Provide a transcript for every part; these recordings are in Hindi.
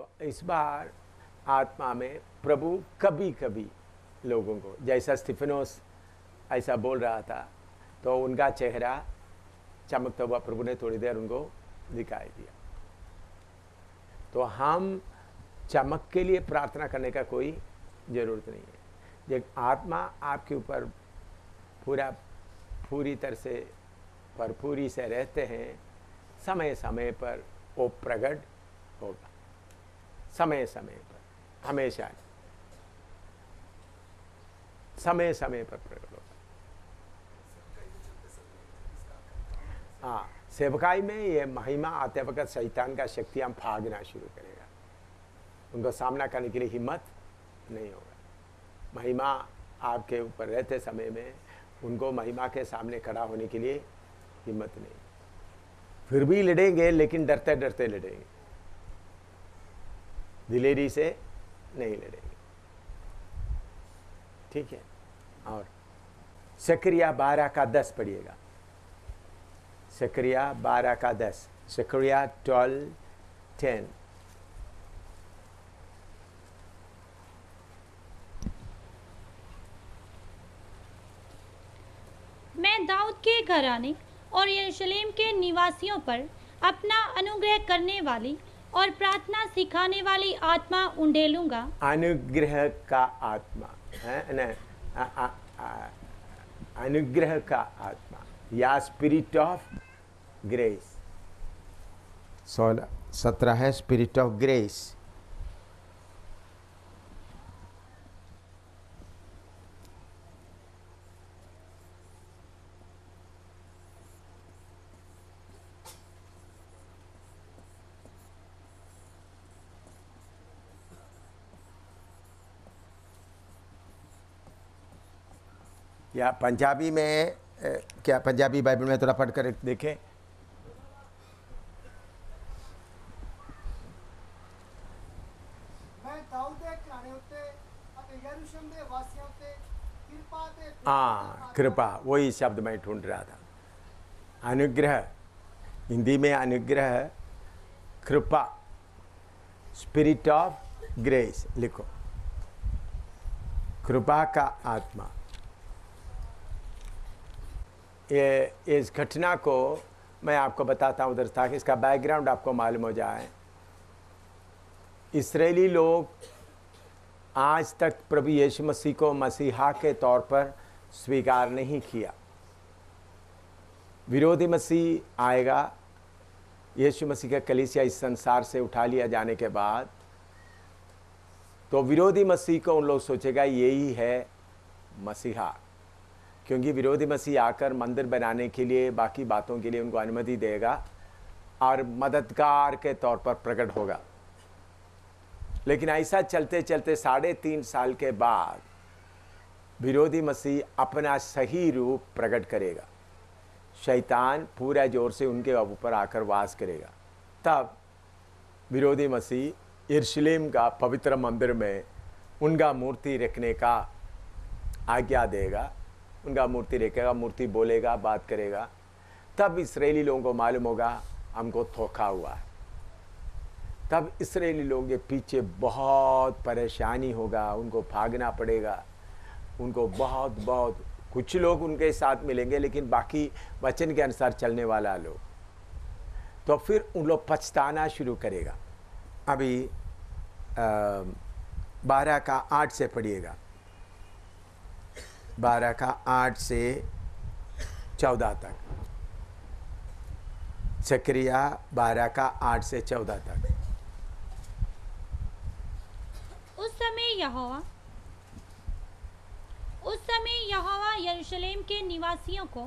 तो इस बार आत्मा में प्रभु कभी कभी लोगों को, जैसा स्टीफेनोस ऐसा बोल रहा था, तो उनका चेहरा चमकता हुआ प्रभु ने थोड़ी देर उनको दिखाई दिया। तो हम चमक के लिए प्रार्थना करने का कोई ज़रूरत नहीं है। जब आत्मा आपके ऊपर पूरी तरह से भरपूरी से रहते हैं, समय समय पर वो प्रकट होगा, समय समय पर, हमेशा समय समय पर प्रकट होगा। हाँ, सेवकाई में ये महिमा आते वक्त शैतान का शक्ति हम भागना शुरू करेगा, उनको सामना करने के लिए हिम्मत नहीं होगा। महिमा आपके ऊपर रहते समय में उनको महिमा के सामने खड़ा होने के लिए हिम्मत नहीं, फिर भी लड़ेंगे, लेकिन डरते डरते लड़ेंगे, दिलेरी से नहीं लड़ेंगे। ठीक है। और जकरिया 12:10 पढ़िएगा। जकरिया 12:10, जकरिया 12:10। मैं दाऊद के घराने और यरूशलेम के निवासियों पर अपना अनुग्रह करने वाली और प्रार्थना सिखाने वाली आत्मा उंडेलूंगा। अनुग्रह का आत्मा है ना, अनुग्रह का आत्मा या स्पिरिट ऑफ ग्रेस। 17 है स्पिरिट ऑफ ग्रेस। या पंजाबी में क्या पंजाबी बाइबल में थोड़ा पढ़ कर देखें। हाँ, कृपा, वही शब्द मैं ढूंढ रहा था। अनुग्रह, हिंदी में अनुग्रह, कृपा, स्पिरिट ऑफ ग्रेस लिखो, कृपा का आत्मा। ये इस घटना को मैं आपको बताता हूँ उधर, ताकि इसका बैकग्राउंड आपको मालूम हो जाए। इस्राएली लोग आज तक प्रभु यीशु मसीह को मसीहा के तौर पर स्वीकार नहीं किया। विरोधी मसीह आएगा, यीशु मसीह का कलीसिया इस संसार से उठा लिया जाने के बाद, तो विरोधी मसीह को उन लोग सोचेगा यही है मसीहा, क्योंकि विरोधी मसीह आकर मंदिर बनाने के लिए, बाकी बातों के लिए उनको अनुमति देगा और मददगार के तौर पर प्रकट होगा। लेकिन ऐसा चलते चलते 3.5 साल के बाद विरोधी मसीह अपना सही रूप प्रकट करेगा। शैतान पूरा जोर से उनके ऊपर आकर वास करेगा। तब विरोधी मसीह यरूशलेम का पवित्र मंदिर में उनका मूर्ति रखने का आज्ञा देगा। उनका मूर्ति रखेगा, मूर्ति बोलेगा, बात करेगा। तब इस्राएली लोगों को मालूम होगा हमको धोखा हुआ है। तब इस्राएली लोगों के पीछे बहुत परेशानी होगा, उनको भागना पड़ेगा। उनको बहुत कुछ लोग उनके साथ मिलेंगे, लेकिन बाकी वचन के अनुसार चलने वाला लोग, तो फिर उन लोग पछताना शुरू करेगा। अभी 12:8 से पढ़िएगा, 12:8 से 14 तक। जकरिया 12:8 से 14 तक। उस समय यहोवा यरूशलेम के निवासियों को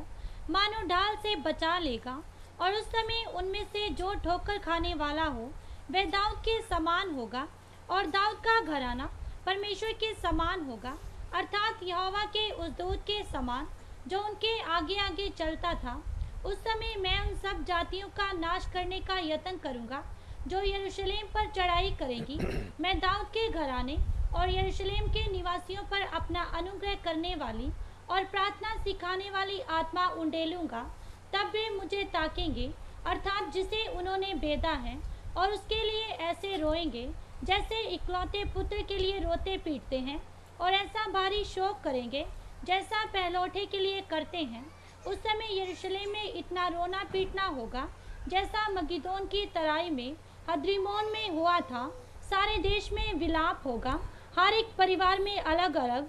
मानो ढाल से बचा लेगा, और उस समय उनमें से जो ठोकर खाने वाला हो वह दाऊद के समान होगा, और दाऊद का घराना परमेश्वर के समान होगा, अर्थात यहोवा के उस दूत के समान जो उनके आगे आगे चलता था। उस समय मैं उन सब जातियों का नाश करने का यत्न करूंगा जो यरूशलेम पर चढ़ाई करेगी। मैं दाऊद के घराने और यरूशलेम के निवासियों पर अपना अनुग्रह करने वाली और प्रार्थना सिखाने वाली आत्मा उंडेलूंगा। तब वे मुझे ताकेंगे, अर्थात जिसे उन्होंने भेदा है, और उसके लिए ऐसे रोएंगे जैसे इकलौते पुत्र के लिए रोते पीटते हैं, और ऐसा भारी शोक करेंगे जैसा पहलौठे के लिए करते हैं। उस समय यरूशलेम में इतना रोना पीटना होगा जैसा मगिदोन की तराई में हद्रिमोन में हुआ था। सारे देश में विलाप होगा, हर एक परिवार में अलग अलग,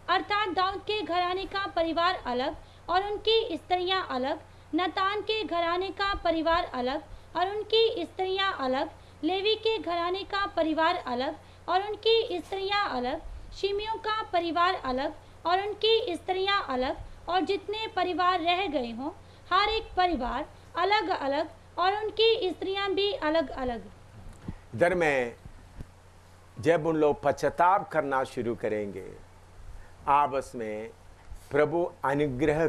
अर्थात दाऊद के घराने का परिवार अलग और उनकी स्त्रियां अलग, नतान के घराने का परिवार अलग और उनकी स्त्रियां अलग, लेवी के घराने का परिवार अलग और उनकी स्त्रियां अलग, शिमियों का परिवार अलग और उनकी स्त्रियां अलग, और जितने परिवार रह गए हों हर एक परिवार अलग अलग और उनकी स्त्रियां भी अलग अलग। इधर में जब उन लोग पश्चाताप करना शुरू करेंगे, आपस में प्रभु अनुग्रह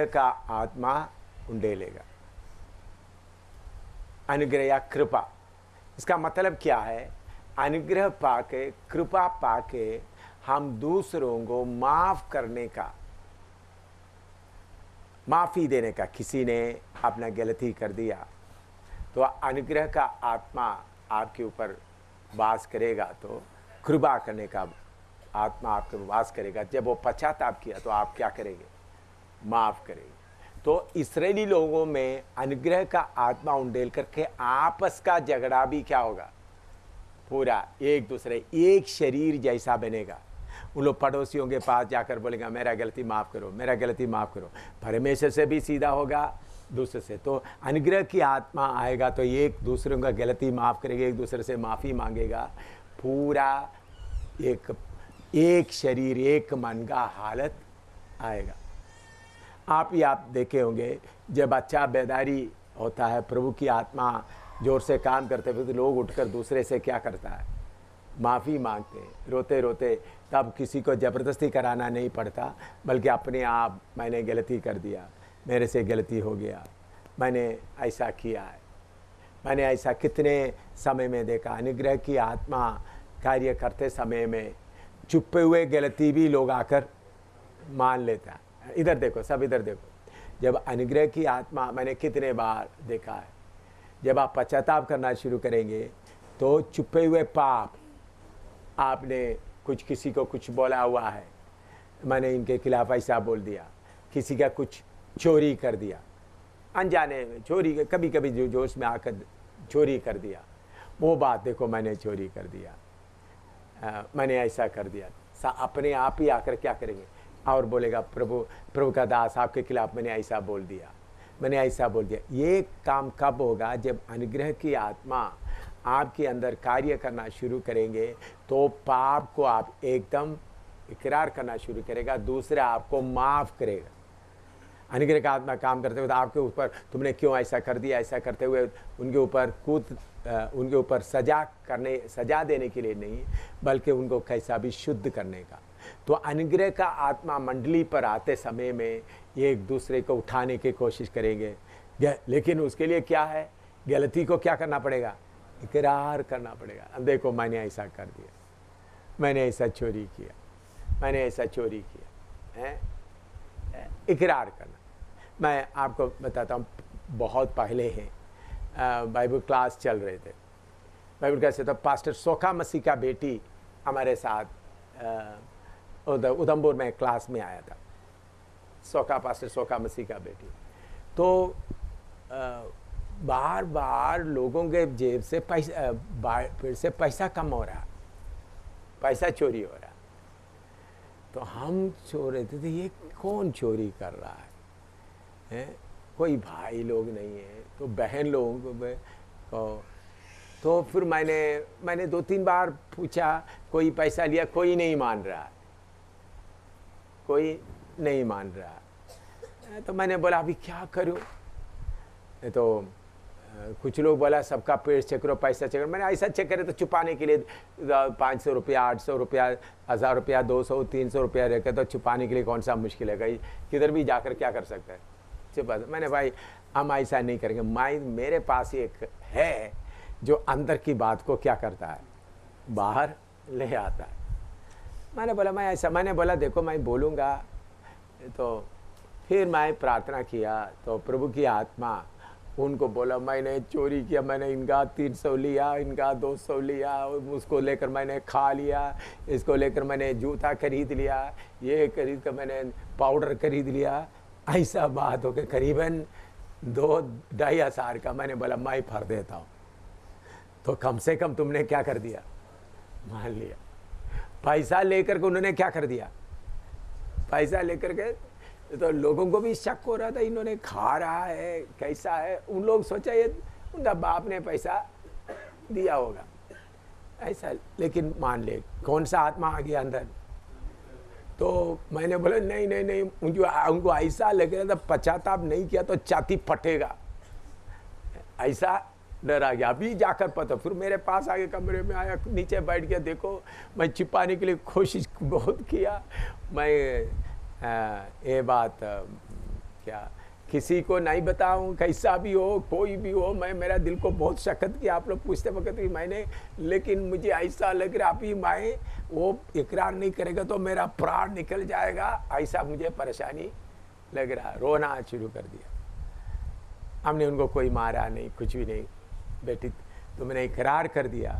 का आत्मा उंडेलेगा। अनुग्रह या कृपा, इसका मतलब क्या है? अनुग्रह पाके, कृपा पाके हम दूसरों को माफ करने का, माफी देने का। किसी ने अपना गलती कर दिया तो अनुग्रह का आत्मा आपके ऊपर वास करेगा, तो कृपा करने का आत्मा आपके वास करेगा। जब वो पश्चाताप किया तो आप क्या करेंगे? माफ करेंगे। तो इस्राएली लोगों में अनुग्रह का आत्मा उंडेल करके आपस का झगड़ा भी क्या होगा? पूरा एक दूसरे, एक शरीर जैसा बनेगा। उन लोग पड़ोसियों के पास जाकर बोलेगा मेरा गलती माफ़ करो, मेरा गलती माफ़ करो। परमेश्वर से भी सीधा होगा, दूसरे से। तो अनुग्रह की आत्मा आएगा तो एक दूसरे का गलती माफ़ करेगा, एक दूसरे से माफ़ी मांगेगा। पूरा एक शरीर, एक मन का हालत आएगा। आप देखे होंगे जब अच्छा बेदारी होता है, प्रभु की आत्मा जोर से काम करते हुए तो लोग उठकर दूसरे से क्या करता है? माफ़ी मांगते हैं, रोते रोते। तब किसी को ज़बरदस्ती कराना नहीं पड़ता, बल्कि अपने आप, मैंने गलती कर दिया, मेरे से गलती हो गया, मैंने ऐसा किया है, मैंने ऐसा कितने समय में देखा। अनुग्रह की आत्मा कार्य करते समय में छुपे हुए गलती भी लोग आकर मान लेता है। इधर देखो, सब इधर देखो। जब अनुग्रह की आत्मा, मैंने कितने बार देखा है, जब आप पश्चाताप करना शुरू करेंगे तो छुपे हुए पाप, आपने कुछ किसी को कुछ बोला हुआ है, मैंने इनके खिलाफ ऐसा बोल दिया, किसी का कुछ चोरी कर दिया, अनजाने में चोरी, कभी कभी जो जोश में आकर चोरी कर दिया, वो बात देखो मैंने चोरी कर दिया, मैंने ऐसा कर दिया। अपने आप ही आकर क्या करेंगे? और बोलेगा प्रभु का दास आपके खिलाफ मैंने ऐसा बोल दिया, मैंने ऐसा बोल दिया। ये काम कब होगा? जब अनुग्रह की आत्मा आपके अंदर कार्य करना शुरू करेंगे तो पाप को आप एकदम इकरार करना शुरू करेगा, दूसरा आपको माफ़ करेगा। अनुग्रह का आत्मा काम करते हुए तो आपके ऊपर तुमने क्यों ऐसा कर दिया, ऐसा करते हुए उनके ऊपर सजा देने के लिए नहीं, बल्कि उनको कैसा भी शुद्ध करने का। तो अनुग्रह का आत्मा मंडली पर आते समय में एक दूसरे को उठाने की कोशिश करेंगे, लेकिन उसके लिए क्या है? गलती को क्या करना पड़ेगा? इकरार करना पड़ेगा। देखो मैंने ऐसा कर दिया, मैंने ऐसा चोरी किया, मैंने ऐसा चोरी किया है। इकरार करना। मैं आपको बताता हूँ, बहुत पहले हैं बाइबल क्लास चल रहे थे, बाइबल क्लास से, तो पास्टर सोखा मसीह का बेटी हमारे साथ उधमपुर में क्लास में आया था। पास्टर सोखा मसीह का बेटी। तो बार बार लोगों के जेब से पैसा, फिर से पैसा कम हो रहा, पैसा चोरी हो रहा। तो हम सो रहे थे, तो ये कौन चोरी कर रहा है? कोई भाई लोग नहीं है, तो बहन लोगों को। तो फिर मैंने 2-3 बार पूछा, कोई पैसा लिया, कोई नहीं मान रहा, कोई नहीं मान रहा। तो मैंने बोला अभी क्या करूं? तो कुछ लोग बोला सबका पेट चेक करो, पैसा चेक करो। मैंने ऐसा चेक करे तो छुपाने के लिए 500 रुपया, 800 रुपया, 1000 रुपया, 200, 300 रुपया रहकर तो छुपाने के लिए कौन सा मुश्किल है? कहीं किधर भी जाकर क्या कर सकता है? छुपा। मैंने भाई हम ऐसा नहीं करेंगे। मेरे पास एक है जो अंदर की बात को क्या करता है? बाहर ले आता है। मैंने बोला देखो मैं बोलूँगा। तो फिर मैं प्रार्थना किया तो प्रभु की आत्मा उनको बोला मैंने चोरी किया, मैंने इनका 300 लिया, इनका 200 लिया, उसको लेकर मैंने खा लिया, इसको लेकर मैंने जूता खरीद लिया, ये खरीद कर मैंने पाउडर खरीद लिया। ऐसा बात हो के करीबन 2-2.5 हज़ार का मैंने बोला मैं भर देता हूँ। तो कम से कम तुमने क्या कर दिया, मान लिया। पैसा लेकर के उन्होंने क्या कर दिया, पैसा लेकर के तो लोगों को भी शक हो रहा था इन्होंने खा रहा है कैसा है। उन लोग सोचा ये उनका बाप ने पैसा दिया होगा ऐसा, लेकिन मान ले कौन सा आत्मा आ गया अंदर। तो मैंने बोला नहीं नहीं नहीं, उनको ऐसा लग रहा था पश्चाताप नहीं किया तो छाती फटेगा, ऐसा डर आ गया। अभी जाकर पता, फिर मेरे पास आगे कमरे में आया, नीचे बैठ गया। देखो मैं छिपाने के लिए कोशिश बहुत किया, मैं ये बात क्या किसी को नहीं बताऊं, कैसा भी हो कोई भी हो। मैं मेरा दिल को बहुत सख्त किया आप लोग पूछते वक्त भी मैंने, लेकिन मुझे ऐसा लग रहा अभी मैं वो इकरार नहीं करेगा तो मेरा प्राण निकल जाएगा, ऐसा मुझे परेशानी लग रहा। रोना शुरू कर दिया। हमने उनको कोई मारा नहीं, कुछ भी नहीं। बेटी तुमने इकरार कर दिया,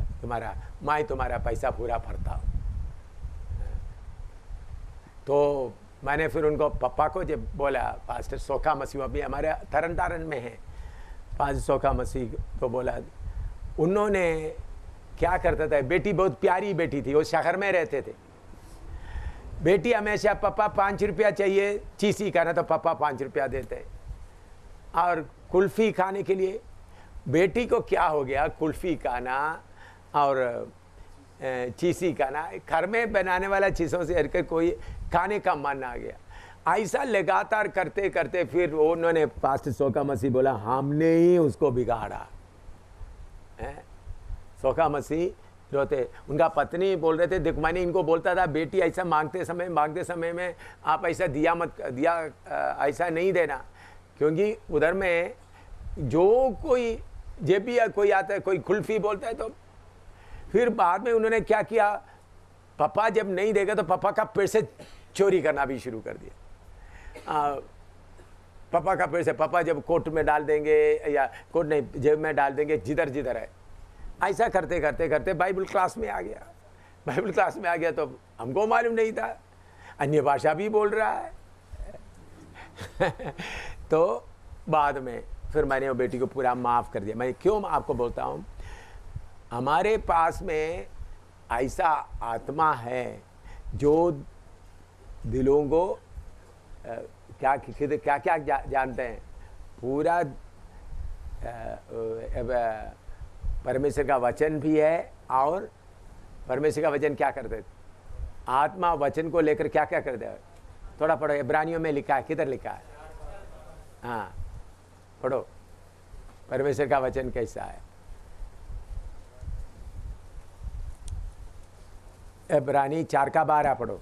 मैं तुम्हारा पैसा पूरा भरता हूँ। तो मैंने फिर उनको पापा को जब बोला, पास्टर सोखा मसीह अभी हमारे तरन तारण में है, पास्टर सोखा मसीह को बोला, उन्होंने क्या करता था, बेटी बहुत प्यारी बेटी थी, वो शहर में रहते थे। बेटी हमेशा पापा 5 रुपया चाहिए चीसी खाना, तो पापा 5 रुपया देते। और कुल्फ़ी खाने के लिए बेटी को क्या हो गया, कुल्फ़ी खाना और चीसी खाना, घर में बनाने वाला चीज़ों से हटकर कोई खाने का मन आ गया। ऐसा लगातार करते करते फिर उन्होंने पास्टर सोखा मसीह बोला हमने ही उसको बिगाड़ा है। सोखा मसीह रोते, उनका पत्नी बोल रहे थे, देखो मैंने इनको बोलता था बेटी ऐसा मांगते समय में आप ऐसा दिया ऐसा नहीं देना, क्योंकि उधर में जो कोई जब भी कोई आता है कोई कुल्फ़ी बोलता है। तो फिर बाद में उन्होंने क्या किया, पापा जब नहीं देगा तो पापा का पैसे चोरी करना भी शुरू कर दिया। पापा का पैसे पापा जब कोट में डाल देंगे, या कोट नहीं जेब में डाल देंगे, जिधर जिधर है। ऐसा करते करते करते बाइबल क्लास में आ गया। बाइबल क्लास में आ गया तो हमको मालूम नहीं था, अन्य भाषा भी बोल रहा है। तो बाद में फिर मैंने वो बेटी को पूरा माफ़ कर दिया। मैं क्यों आपको बोलता हूँ, हमारे पास में ऐसा आत्मा है जो दिलों को क्या जानते हैं, पूरा परमेश्वर का वचन भी है। और परमेश्वर का वचन क्या करते, आत्मा वचन को लेकर क्या क्या करते हैं, थोड़ा पढ़ो, इब्रानियों में लिखा है, किधर लिखा है, हाँ पढ़ो परमेश्वर का वचन कैसा है। इब्रानी 4:12 पढ़ो।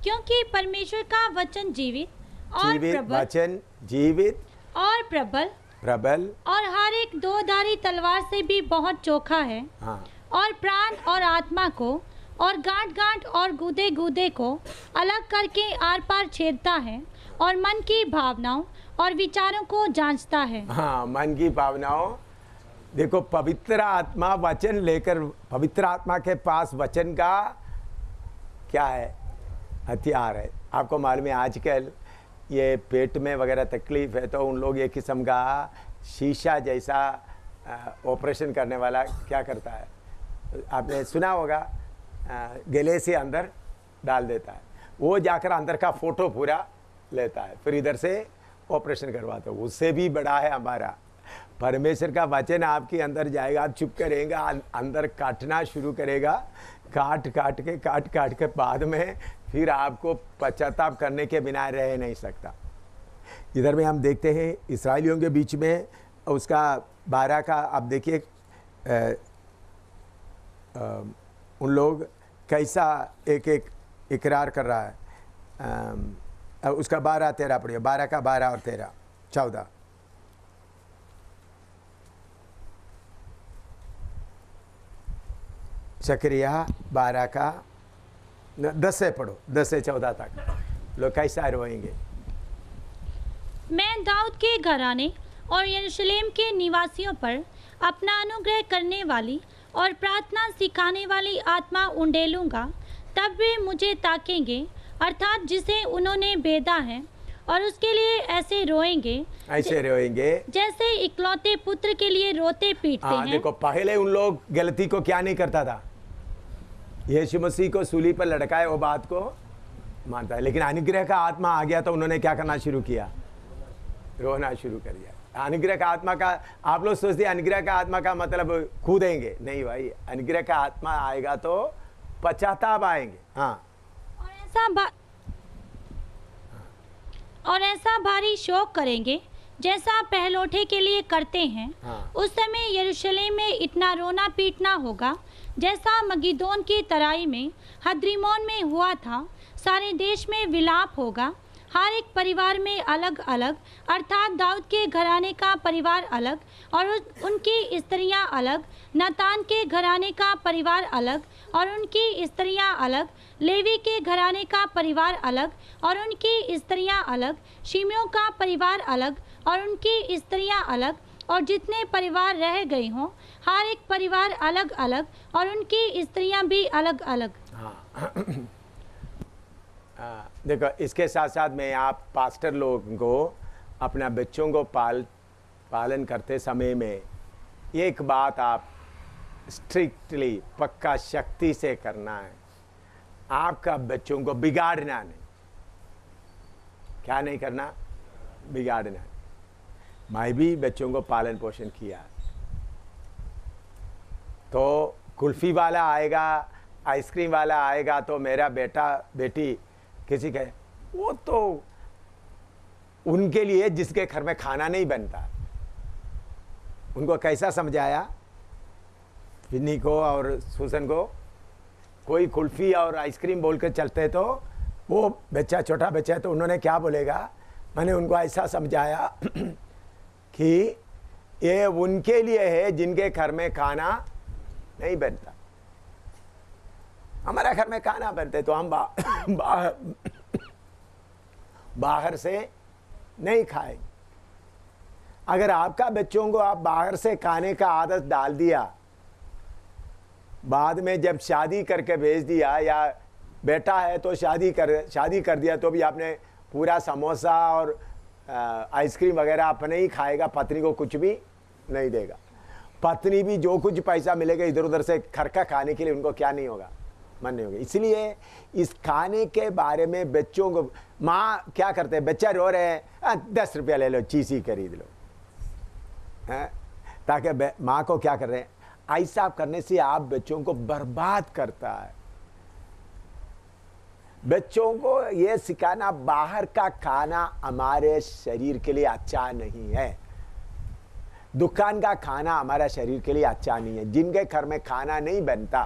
क्योंकि परमेश्वर का वचन जीवित और प्रबल, वचन जीवित और प्रबल और हर एक 2-धारी तलवार से भी बहुत चोखा है। हाँ। और प्राण और आत्मा को और गांठ और गूदे को अलग करके आर पार छेदता है और मन की भावनाओं और विचारों को जांचता है। हाँ, मन की भावनाओं। देखो पवित्र आत्मा वचन लेकर, पवित्र आत्मा के पास वचन का क्या है, हथियार है। आपको मालूम है आजकल ये पेट में वगैरह तकलीफ है तो उन लोग एक किस्म का शीशा जैसा ऑपरेशन करने वाला क्या करता है, आपने सुना होगा, गले से अंदर डाल देता है, वो जाकर अंदर का फोटो पूरा लेता है, फिर इधर से ऑपरेशन करवाता है। उससे भी बड़ा है हमारा परमेश्वर का वचन। आपके अंदर जाएगा, आप चुप करेगा, अंदर काटना शुरू करेगा, काट काट के बाद में फिर आपको पश्चाताप करने के बिना रह नहीं सकता। इधर में हम देखते हैं इस्राएलियों के बीच में उसका 12 का आप देखिए, उन लोग कैसा एक एक इकरार कर रहा है। उसका 12-13 पढ़िए, 12 का 12 और 13, 14। जकरिया 12 का 10 से पढ़ो, 10 से 14 तक। लोग कैसा रोएंगे? मैं दाऊद के घराने और यरूशलेम के निवासियों पर अपना अनुग्रह करने वाली और प्रार्थना सिखाने वाली आत्मा उंडेलूंगा, तब वे मुझे ताकेंगे, अर्थात जिसे उन्होंने बेधा है, और उसके लिए ऐसे रोएंगे जैसे इकलौते पुत्र के लिए रोते पीटते हैं। देखो, पहले उन लोग गलती को क्या नहीं करता था, यीशु मसीह को सूली पर लटकाए वो बात को मानता है, लेकिन अनुग्रह का आत्मा आ गया तो उन्होंने क्या करना शुरू किया? रोना शुरू कर दिया। अनुग्रह का आत्मा का, आप लोग सोचते हैं अनुग्रह का आत्मा का मतलब कूदेंगे, नहीं भाई, अनुग्रह का आत्मा आएगा तो पश्चाताप आएंगे। हाँ, और ऐसा भारी शोक करेंगे जैसा पहलौठे के लिए करते हैं। हाँ। उस समय यरूशलेम में इतना रोना पीटना होगा जैसा मगिदोन की तराई में हद्रिमोन में हुआ था। सारे देश में विलाप होगा, हर एक परिवार में अलग अलग, अर्थात दाऊद के घराने का परिवार अलग और उनकी स्त्रियां अलग, नतान के घराने का परिवार अलग और उनकी स्त्रियां अलग, लेवी के घराने का परिवार अलग और उनकी स्त्रियां अलग, शिमियों का परिवार अलग और उनकी स्त्रियां अलग, और जितने परिवार रह गए हों हर एक परिवार अलग अलग और उनकी स्त्रियां भी अलग अलग। देखो, इसके साथ साथ मैं आप पास्टर लोगों को अपना बच्चों को पालन करते समय में एक बात आप स्ट्रिक्टली पक्का शक्ति से करना है, आपका बच्चों को बिगाड़ना नहीं। क्या नहीं करना? बिगाड़ना। मैं भी बच्चों को पालन पोषण किया, तो कुल्फी वाला आएगा, आइसक्रीम वाला आएगा तो मेरा बेटा बेटी किसी का, वो तो उनके लिए जिसके घर में खाना नहीं बनता। उनको कैसा समझाया, विन्नी को और सुसन को, कोई कुल्फी और आइसक्रीम बोल कर चलते तो वो बच्चा, छोटा बच्चा है तो उन्होंने क्या बोलेगा, मैंने उनको ऐसा समझाया कि ये उनके लिए है जिनके घर में खाना नहीं बनता। हमारा घर में खाना बनते तो हम बाहर से नहीं खाएंगे। अगर आपका बच्चों को आप बाहर से खाने का आदत डाल दिया, बाद में जब शादी करके भेज दिया, या बेटा है तो शादी कर दिया तो भी आपने पूरा समोसा और आइसक्रीम वगैरह अपने ही खाएगा, पत्नी को कुछ भी नहीं देगा। पत्नी भी जो कुछ पैसा मिलेगा इधर उधर से घर का खाने के लिए उनको क्या नहीं होगा, मन नहीं होगा। इसलिए इस खाने के बारे में बच्चों को, माँ क्या करते हैं, बच्चा रो रहे हैं, 10 रुपया ले लो, चीज़ ही खरीद लो, ताकि माँ को क्या कर रहे हैं, ऐसा करने से आप बच्चों को बर्बाद करता है। बच्चों को ये सिखाना, बाहर का खाना हमारे शरीर के लिए अच्छा नहीं है, दुकान का खाना हमारा शरीर के लिए अच्छा नहीं है। जिनके घर में खाना नहीं बनता,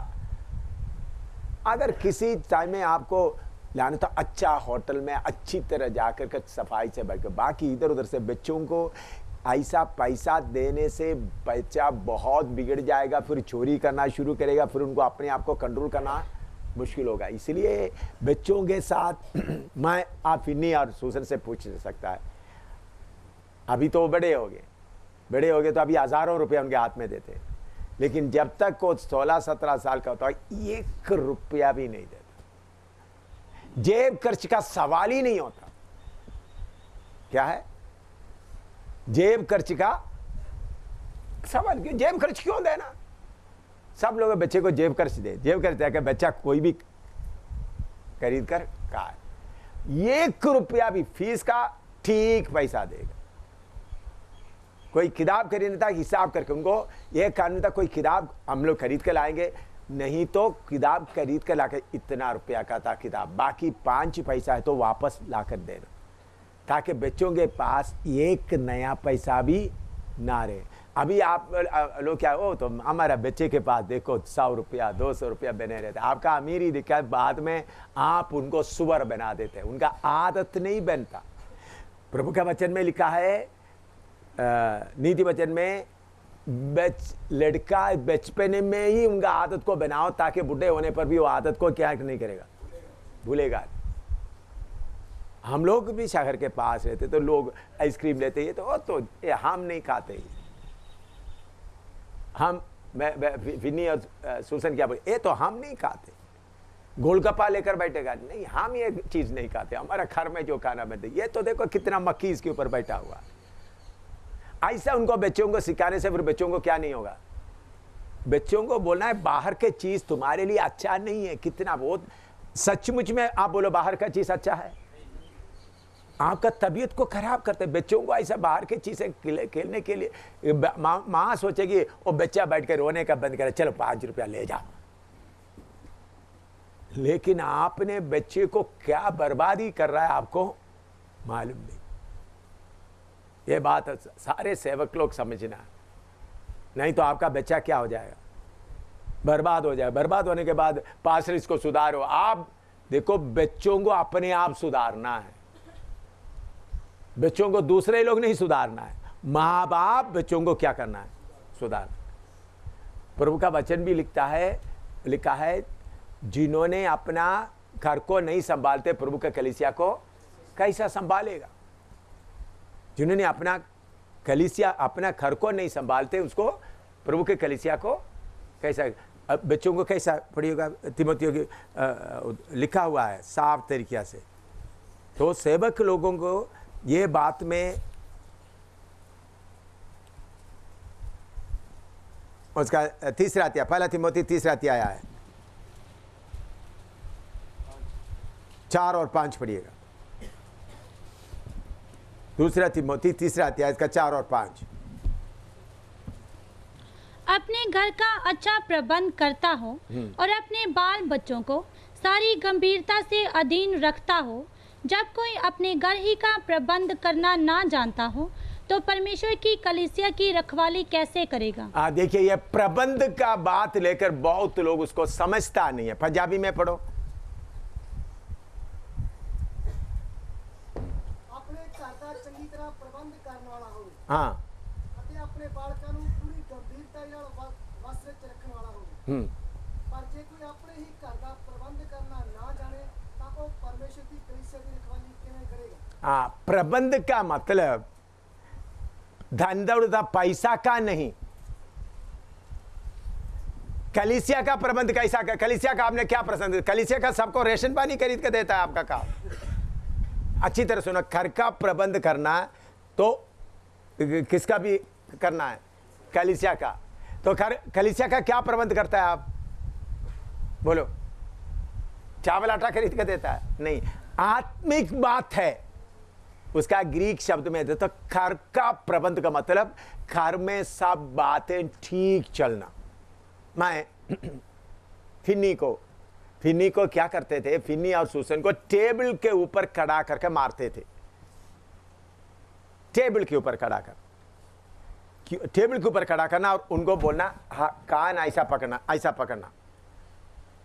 अगर किसी टाइम में आपको लाना तो अच्छा होटल में अच्छी तरह जाकर के सफाई से बैठ कर, बाकी इधर उधर से बच्चों को ऐसा पैसा देने से बच्चा बहुत बिगड़ जाएगा, फिर चोरी करना शुरू करेगा, फिर उनको अपने आप को कंट्रोल करना मुश्किल होगा। इसलिए बच्चों के साथ मैं, आप फिन्नी और सुसन से पूछ सकता है, अभी तो बड़े हो गए तो अभी हज़ारों रुपये उनके हाथ में देते हैं, लेकिन जब तक वो 16-17 साल का होता है 1 रुपया भी नहीं देता। जेब खर्च का सवाल ही नहीं होता। क्या है? जेब खर्च का सवाल क्यों? जेब खर्च क्यों देना? सब लोग बच्चे को जेब खर्च दे, जेब खर्च दे के बच्चा कोई भी खरीद कर खा, 1 रुपया भी फीस का ठीक पैसा देगा। कोई किताब खरीदने था हिसाब करके, उनको ये करना था, कोई किताब हम लोग खरीद के लाएंगे, नहीं तो किताब खरीद कर लाकर इतना रुपया का था किताब, बाकी 5 पैसा है तो वापस लाकर देना, ताकि बच्चों के पास 1 नया पैसा भी ना रहे। अभी आप लोग क्या हो, तो हमारा बच्चे के पास देखो 100 रुपया 200 रुपया बने रहते, आपका अमीरी दिखा, बाद में आप उनको सुअर बना देते हैं, उनका आदत नहीं बनता। प्रभु का वचन में लिखा है, नीति वचन में लड़का बचपन में ही उनका आदत को बनाओ ताकि बुढ़े होने पर भी वो आदत को क्या नहीं करेगा, भूलेगा। हम लोग भी शहर के पास रहते तो लोग आइसक्रीम लेते, ये तो ये हम नहीं खाते। हम विन्नी और सुसन क्या बोले, ये तो हम नहीं खाते। गोलगप्पा लेकर बैठेगा, नहीं हम ये चीज नहीं खाते, हमारा घर में जो खाना बनते, ये तो देखो कितना मक्खी इसके ऊपर बैठा हुआ। ऐसा उनको बच्चों को सिखाने से फिर बच्चों को क्या नहीं होगा, बच्चों को बोलना है बाहर के चीज तुम्हारे लिए अच्छा नहीं है। कितना बहुत सचमुच में आप बोलो बाहर का चीज अच्छा है, आपका तबीयत को खराब करते। बच्चों को ऐसा बाहर की चीजें खेलने के लिए माँ सोचेगी वो बच्चा बैठ कर रोने का बंद करे, चलो 5 रुपया ले जाओ। लेकिन आपने बच्चे को क्या बर्बादी कर रहा है आपको मालूम नहीं। ये बात सारे सेवक लोग समझना, नहीं तो आपका बच्चा क्या हो जाएगा, बर्बाद हो जाएगा। बर्बाद होने के बाद पास्टर इसको सुधारो। आप देखो बच्चों को अपने आप सुधारना है, बच्चों को दूसरे लोग नहीं सुधारना है। माँ बाप बच्चों को क्या करना है, सुधारना। प्रभु का वचन भी लिखा है जिन्होंने अपना घर को नहीं संभालते प्रभु के कलीसिया को कैसा संभालेगा। जिन्होंने अपना कलीसिया अपना घर को नहीं संभालते उसको प्रभु के कलीसिया को कैसा, बच्चों को कैसा पढ़िएगा। तिमोथियों की लिखा हुआ है साफ तरीके से। तो सेवक लोगों को ये बात में उसका तीसरा अध्याय, पहला तिमोथी तीसरा अध्याय है, 4 और 5 पढ़िएगा। दूसरा तिमोथी तीसरा अध्याय इसका 4 और 5। अपने घर का अच्छा प्रबंध करता हो और अपने बाल बच्चों को सारी गंभीरता से अधीन रखता हो। जब कोई अपने घर ही का प्रबंध करना ना जानता हो तो परमेश्वर की कलीसिया की रखवाली कैसे करेगा। देखिए ये प्रबंध का बात लेकर बहुत लोग उसको समझता नहीं है। पंजाबी में पढ़ो। अपने घर का चंगी तरह प्रबंध करने वाला हो, हाँ, अपने बालकों को पूरी गंभीरता नाल वस विच रखने वाला हो। पर जे कोई अपने ही घर का प्रबंध करना ना जाने तो वो परमेश्वर की कलीसिया की रखवाली किवें करेगा। हाँ, प्रबंध का मतलब धन दौलत पैसा का नहीं, कलीसिया का प्रबंध कैसा का। कलीसिया का आपने क्या पसंद, कलीसिया का सबको रेशन पानी खरीद के देता है आपका काम। अच्छी तरह सुनो, घर का प्रबंध करना तो किसका भी करना है, कलीसिया का। तो कलीसिया का क्या प्रबंध करता है आप बोलो, चावल आटा खरीद के देता है नहीं, आत्मिक बात है उसका। ग्रीक शब्द में तो घर का प्रबंध का मतलब घर में सब बातें ठीक चलना। मैं फिन्नी को क्या करते थे, फिन्नी और सूसन को टेबल के ऊपर खड़ा करके मारते थे। टेबल के ऊपर खड़ा कर, टेबल के ऊपर खड़ा करना और उनको बोलना कान ऐसा पकड़ना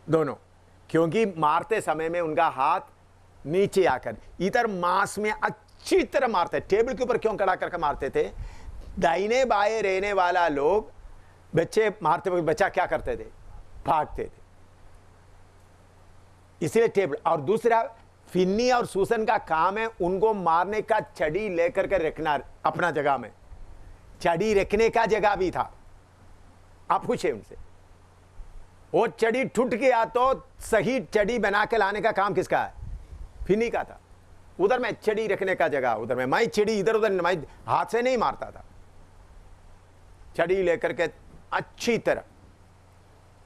दोनों, क्योंकि मारते समय में उनका हाथ नीचे आकर इधर मांस में अच्छी तरह मारते। टेबल के ऊपर क्यों खड़ा करके मारते थे, दाहिने बाएं रहने वाला लोग बच्चे मारते वक्त बच्चा क्या करते थे, भागते थे, इसलिए टेबल। और दूसरा फिन्नी और सूसन का काम है उनको मारने का छड़ी लेकर के रखना अपना जगह में। छड़ी रखने का जगह भी था, आप पूछे उनसे। वो छड़ी टूट गया तो सही छड़ी बना के लाने का काम किसका है, फिन्नी का था। उधर में छड़ी रखने का जगह, उधर में मैं छड़ी इधर उधर मैं हाथ से नहीं मारता था, छड़ी लेकर के अच्छी तरह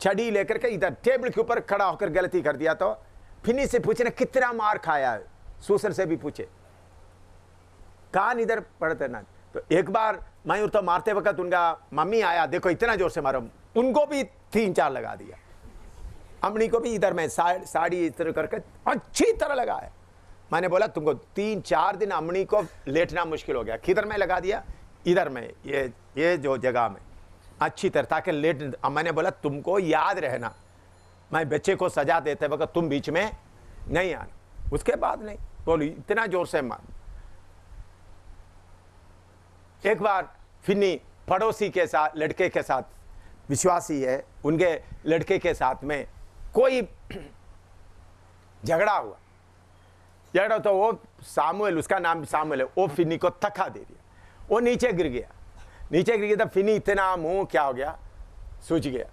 छड़ी लेकर के इधर टेबल के ऊपर खड़ा होकर गलती कर दिया तो फिन्नी से पूछना कितना मार खाया है, सूसन से भी पूछे, कान इधर पड़ते ना। तो एक बार मैं तो मारते वक्त उनका मम्मी आया, देखो इतना जोर से मारो, उनको भी 3-4 लगा दिया। अम्मी को भी इधर में साड़ी इस तरह करके अच्छी तरह लगाया। मैंने बोला तुमको 3-4 दिन अम्मी को लेटना मुश्किल हो गया। किधर में लगा दिया, इधर में ये जो जगह में अच्छी तरह, ताकि लेट। मैंने बोला तुमको याद रहना, मैं बच्चे को सजा देते वक्त तुम बीच में नहीं आना। उसके बाद नहीं बोली, इतना जोर से मार। एक बार फिन्नी पड़ोसी के साथ, लड़के के साथ विश्वासी है, उनके लड़के के साथ में कोई झगड़ा हुआ तो वो सामुएल, उसका नाम सामुएल है, वो फिनी को धक्का दे दिया, वो नीचे गिर गया तो फिनी इतना मुंह क्या हो गया, सूझ गया।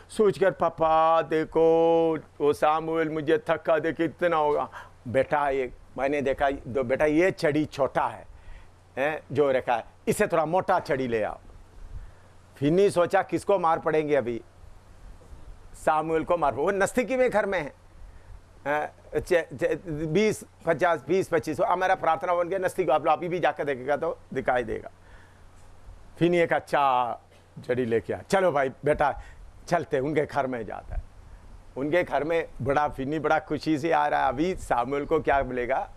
सूझ कर पापा देखो वो सामुएल मुझे धक्का दे के इतना होगा। बेटा ये मैंने देखा, दो बेटा ये छड़ी छोटा है जो रखा है, इसे थोड़ा मोटा छड़ी ले आओ। फिनी सोचा किसको मार पड़ेंगे अभी, सामुएल को मार, वो नजदीकी में घर में है, 20-25 हमारा प्रार्थना बन गया नजदीक, आप अभी भी जाकर देखेगा तो दिखाई देगा। फिनी एक अच्छा छड़ी लेके आया, चलो भाई बेटा चलते, उनके घर में जाता है। उनके घर में बड़ा फिनी बड़ा खुशी से आ रहा है, अभी सामुएल को क्या मिलेगा,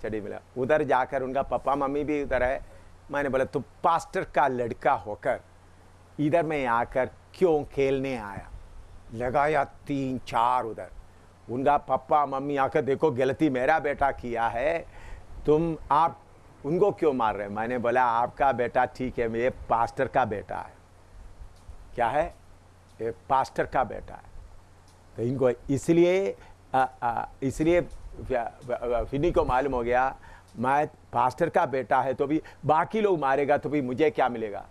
छड़ी मिला। उधर जाकर उनका पापा मम्मी भी उधर है। मैंने बोला तू पास्टर का लड़का होकर इधर में आकर क्यों खेलने आया, लगाया 3-4 उधर। उनका पापा मम्मी आकर देखो गलती मेरा बेटा किया है, तुम आप उनको क्यों मार रहे हैं। मैंने बोला आपका बेटा ठीक है, ये पास्टर का बेटा है। क्या है, ये पास्टर का बेटा है। तो इनको इसलिए फिनी को मालूम हो गया मैं पास्टर का बेटा है तो भी बाकी लोग मारेगा तो भी मुझे क्या मिलेगा,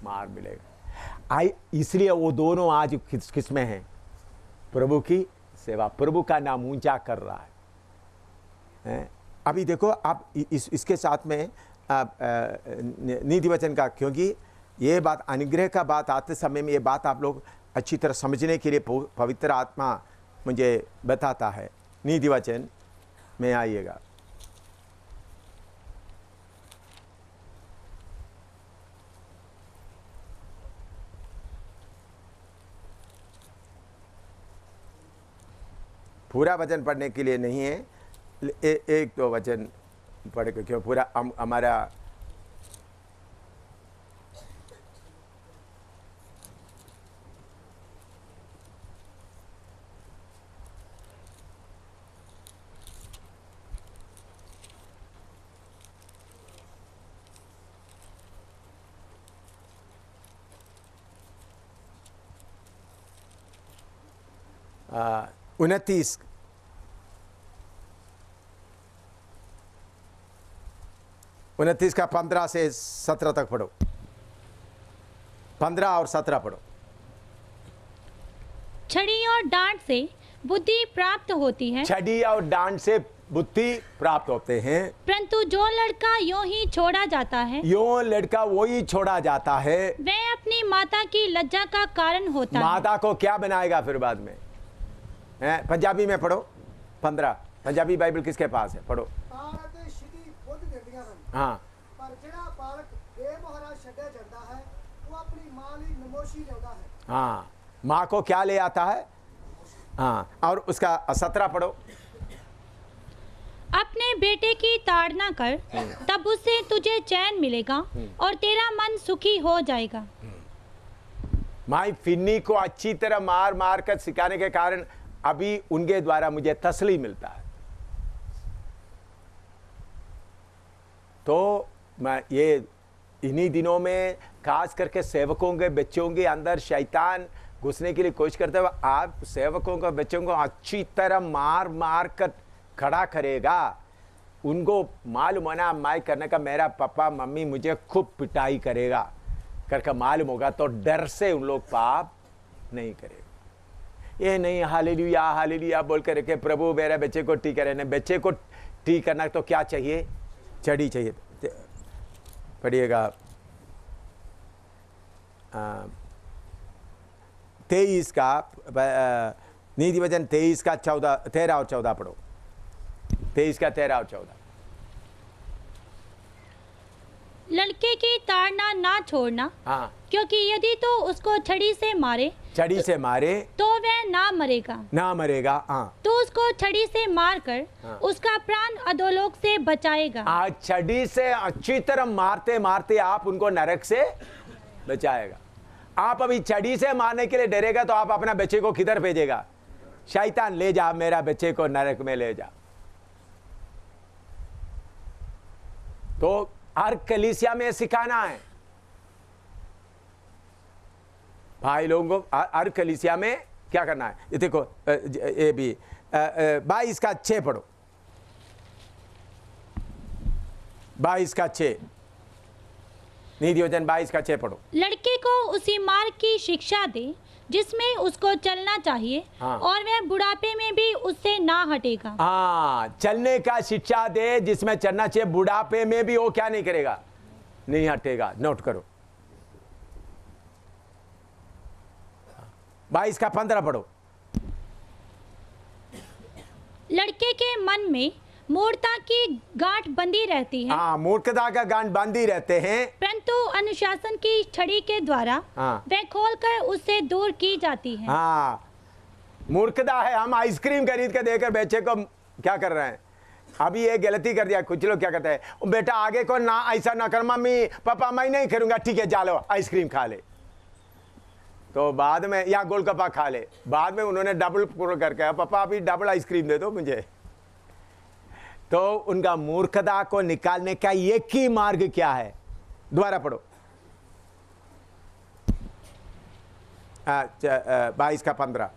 मार मिलेगा। इसलिए वो दोनों आज किस में हैं, प्रभु की सेवा, प्रभु का नाम ऊंचा कर रहा है। अभी देखो आप इसके साथ में नीति वचन का, क्योंकि ये बात अनुग्रह का बात आते समय में ये बात आप लोग अच्छी तरह समझने के लिए पवित्र आत्मा मुझे बताता है। नीति वचन में आइएगा, पूरा वचन पढ़ने के लिए नहीं है, एक दो वचन पढ़ के, क्यों पूरा हमारा आ, 29 का 15 से 17 तक पढ़ो, 15 और 17 पढ़ो। छड़ी और डांट से बुद्धि प्राप्त होती है, छड़ी और डांट से बुद्धि प्राप्त होते हैं, परंतु जो लड़का यूं ही छोड़ा जाता है, यो लड़का वो ही छोड़ा जाता है, वह अपनी माता की लज्जा का कारण होता है। माता को क्या बनाएगा फिर बाद में। पंजाबी में पढ़ो 15, पंजाबी बाइबल किसके पास है, पढ़ो। हाँ, पर जेड़ा बालक बेमोहरा छड्या जाता है वो अपनी मां ली नमोशी लेता है। हाँ, माँ को क्या ले आता है। हाँ, और उसका 17 पढ़ो। अपने बेटे की ताड़ना कर, तब उससे तुझे चैन मिलेगा और तेरा मन सुखी हो जाएगा। माई फिन्नी को अच्छी तरह मार मार कर सिखाने के कारण अभी उनके द्वारा मुझे तसली मिलता है। तो मैं ये इन्हीं दिनों में खास करके सेवकों के बच्चों के अंदर शैतान घुसने के लिए कोशिश करते हुए, आप सेवकों के बच्चों को अच्छी तरह मार मार कर खड़ा करेगा। उनको मालूम होना मैं करने का, मेरा पापा मम्मी मुझे खूब पिटाई करेगा करके मालूम होगा, तो डर से उन लोग पाप नहीं करेगा। ये नहीं हालेलुया हालेलुया बोल कर के प्रभु मेरे बच्चे को ठीक करे। बच्चे को ठीक करना तो क्या चाहिए, छड़ी चाहिए। पढ़िएगा 23 का नीति वचन 23 का 13 और 14 पढ़ो। 23 का 13 और 14। लड़के की ताड़ना ना छोड़ना, हाँ, क्योंकि यदि तो उसको छड़ी से मारे तो वह ना मरेगा। हाँ, तो उसको छड़ी से मारकर हाँ, उसका प्राण अधोलोक से बचाएगा। आज छड़ी से अच्छी तरह मारते मारते आप उनको नरक से बचाएगा। आप अभी छड़ी से मारने के लिए डरेगा तो आप अपना बच्चे को किधर भेजेगा, शैतान ले जा मेरा बच्चे को नरक में ले जा। तो हर कलीसिया में सिखाना है, भाई लोगों को हर कलीसिया में क्या करना है। ये देखो ये भी 22 का 6 पढ़ो, 22 का 6, नीति वचन 22 का 6 पढ़ो। लड़के को उसी मार्ग की शिक्षा दे जिसमें उसको चलना चाहिए, हाँ। और वह बुढ़ापे में भी उससे ना हटेगा। हाँ, चलने का शिक्षा दे जिसमें चलना चाहिए, बुढ़ापे में भी वो क्या नहीं करेगा, नहीं हटेगा। नोट करो। 22 का 15 पढ़ो। लड़के के मन में मूर्खता की गांठ बंधी रहती है, हाँ, मूर्खता का गांठ बांधी रहते हैं, परंतु अनुशासन की छड़ी के द्वारा हाँ। वह खोलकर उससे दूर की जाती है। हाँ, मूर्खता है। हम आइसक्रीम खरीद के देकर बच्चे को क्या कर रहे हैं, अभी ये गलती कर दिया। कुछ लोग क्या कहते हैं, बेटा आगे को ना ऐसा ना कर, मम्मी पापा मैं नहीं करूंगा, ठीक है जा लो आइसक्रीम खा ले। तो बाद में या गोलगप्पा खा ले, बाद में उन्होंने डबल पूरा करके, पापा अभी डबल आइसक्रीम दे दो मुझे। तो उनका मूर्खता को निकालने का एक ही मार्ग क्या है, दोबारा पढ़ो। 22 का 15।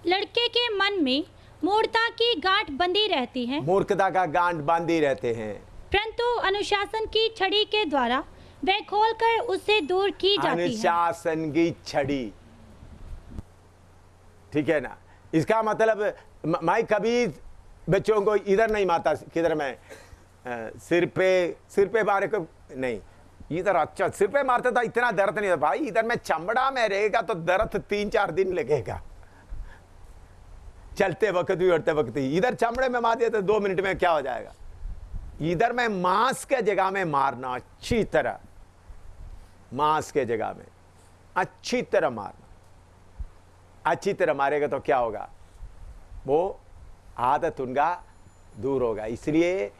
लड़के के मन में मूर्खता की गांठ बंधी रहती है, मूर्खता का गांठ बांधी रहते हैं, परंतु अनुशासन की छड़ी के द्वारा वह खोलकर उससे दूर की जाती है। अनुशासन की छड़ी, ठीक है ना। इसका मतलब मैं कभी बच्चों को इधर नहीं मारता, किधर मैं सिर पे मारे को नहीं, इधर अच्छा सिर पे मारता था, इतना दर्द नहीं था भाई। इधर में चमड़ा में रहेगा तो दर्द 3-4 दिन लगेगा, चलते वक्त भी उठते वक्त ही। इधर चमड़े में मार दिया तो 2 मिनट में क्या हो जाएगा। इधर में मांस के जगह में मारना, अच्छी तरह मांस के जगह में अच्छी तरह मारना। अच्छी तरह मारेगा तो क्या होगा, वो आदत उनका दूर होगा। इसलिए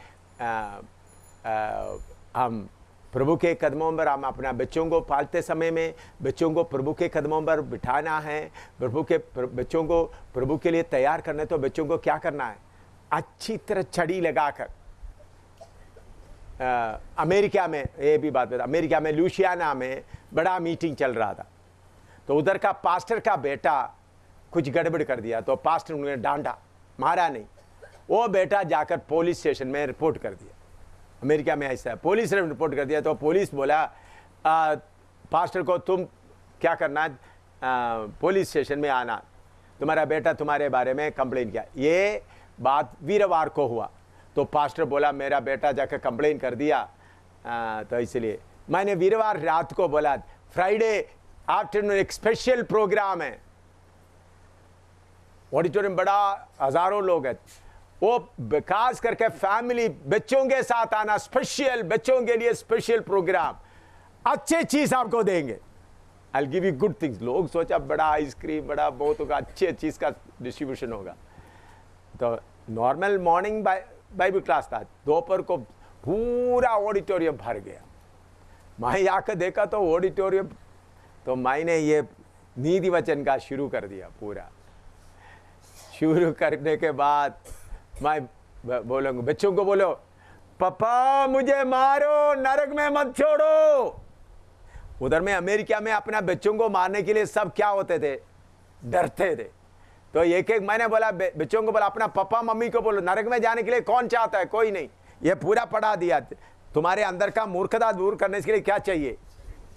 हम प्रभु के कदमों पर, हम अपना बच्चों को पालते समय में बच्चों को प्रभु के कदमों पर बिठाना है, बच्चों को प्रभु के लिए तैयार करना है। तो बच्चों को क्या करना है, अच्छी तरह छड़ी लगाकर। अमेरिका में ये भी बात बता, अमेरिका में लुसियाना में बड़ा मीटिंग चल रहा था, तो उधर का पास्टर का बेटा कुछ गड़बड़ कर दिया, तो पास्टर उन्होंने डांटा, मारा नहीं। वो बेटा जाकर पुलिस स्टेशन में रिपोर्ट कर दिया। अमेरिका में ऐसा है, पुलिस ने रिपोर्ट कर दिया। तो पुलिस बोला पास्टर को तुम क्या करना, पुलिस स्टेशन में आना, तुम्हारा बेटा तुम्हारे बारे में कंप्लेन किया। ये बात वीरवार को हुआ, तो पास्टर बोला मेरा बेटा जाकर कंप्लेन कर दिया, तो इसलिए मैंने वीरवार रात को बोला फ्राइडे आफ्टरनून एक स्पेशल प्रोग्राम है, ऑडिटोरियम बड़ा हजारों लोग हैं, वो खास करके फैमिली बच्चों के साथ आना, स्पेशल बच्चों के लिए स्पेशल प्रोग्राम, अच्छे चीज आपको देंगे, I give you good things. लोग सोचा बड़ा आइसक्रीम बड़ा बहुत होगा, अच्छे चीज का डिस्ट्रीब्यूशन होगा। तो नॉर्मल मॉर्निंग बाइबल क्लास था, दोपहर को पूरा ऑडिटोरियम भर गया। मैं आकर देखा तो ऑडिटोरियम, तो मैंने ये नीति वचन का शुरू कर दिया। पूरा शुरू करने के बाद मैं बोलूँगा बच्चों को, बोलो पापा मुझे मारो, नरक में मत छोड़ो। उधर में अमेरिका में अपना बच्चों को मारने के लिए सब क्या होते थे, डरते थे। तो एक एक मैंने बोला बच्चों को, बोला अपना पापा मम्मी को बोलो, नरक में जाने के लिए कौन चाहता है, कोई नहीं। ये पूरा पढ़ा दिया, तुम्हारे अंदर का मूर्खता दूर करने के लिए क्या चाहिए,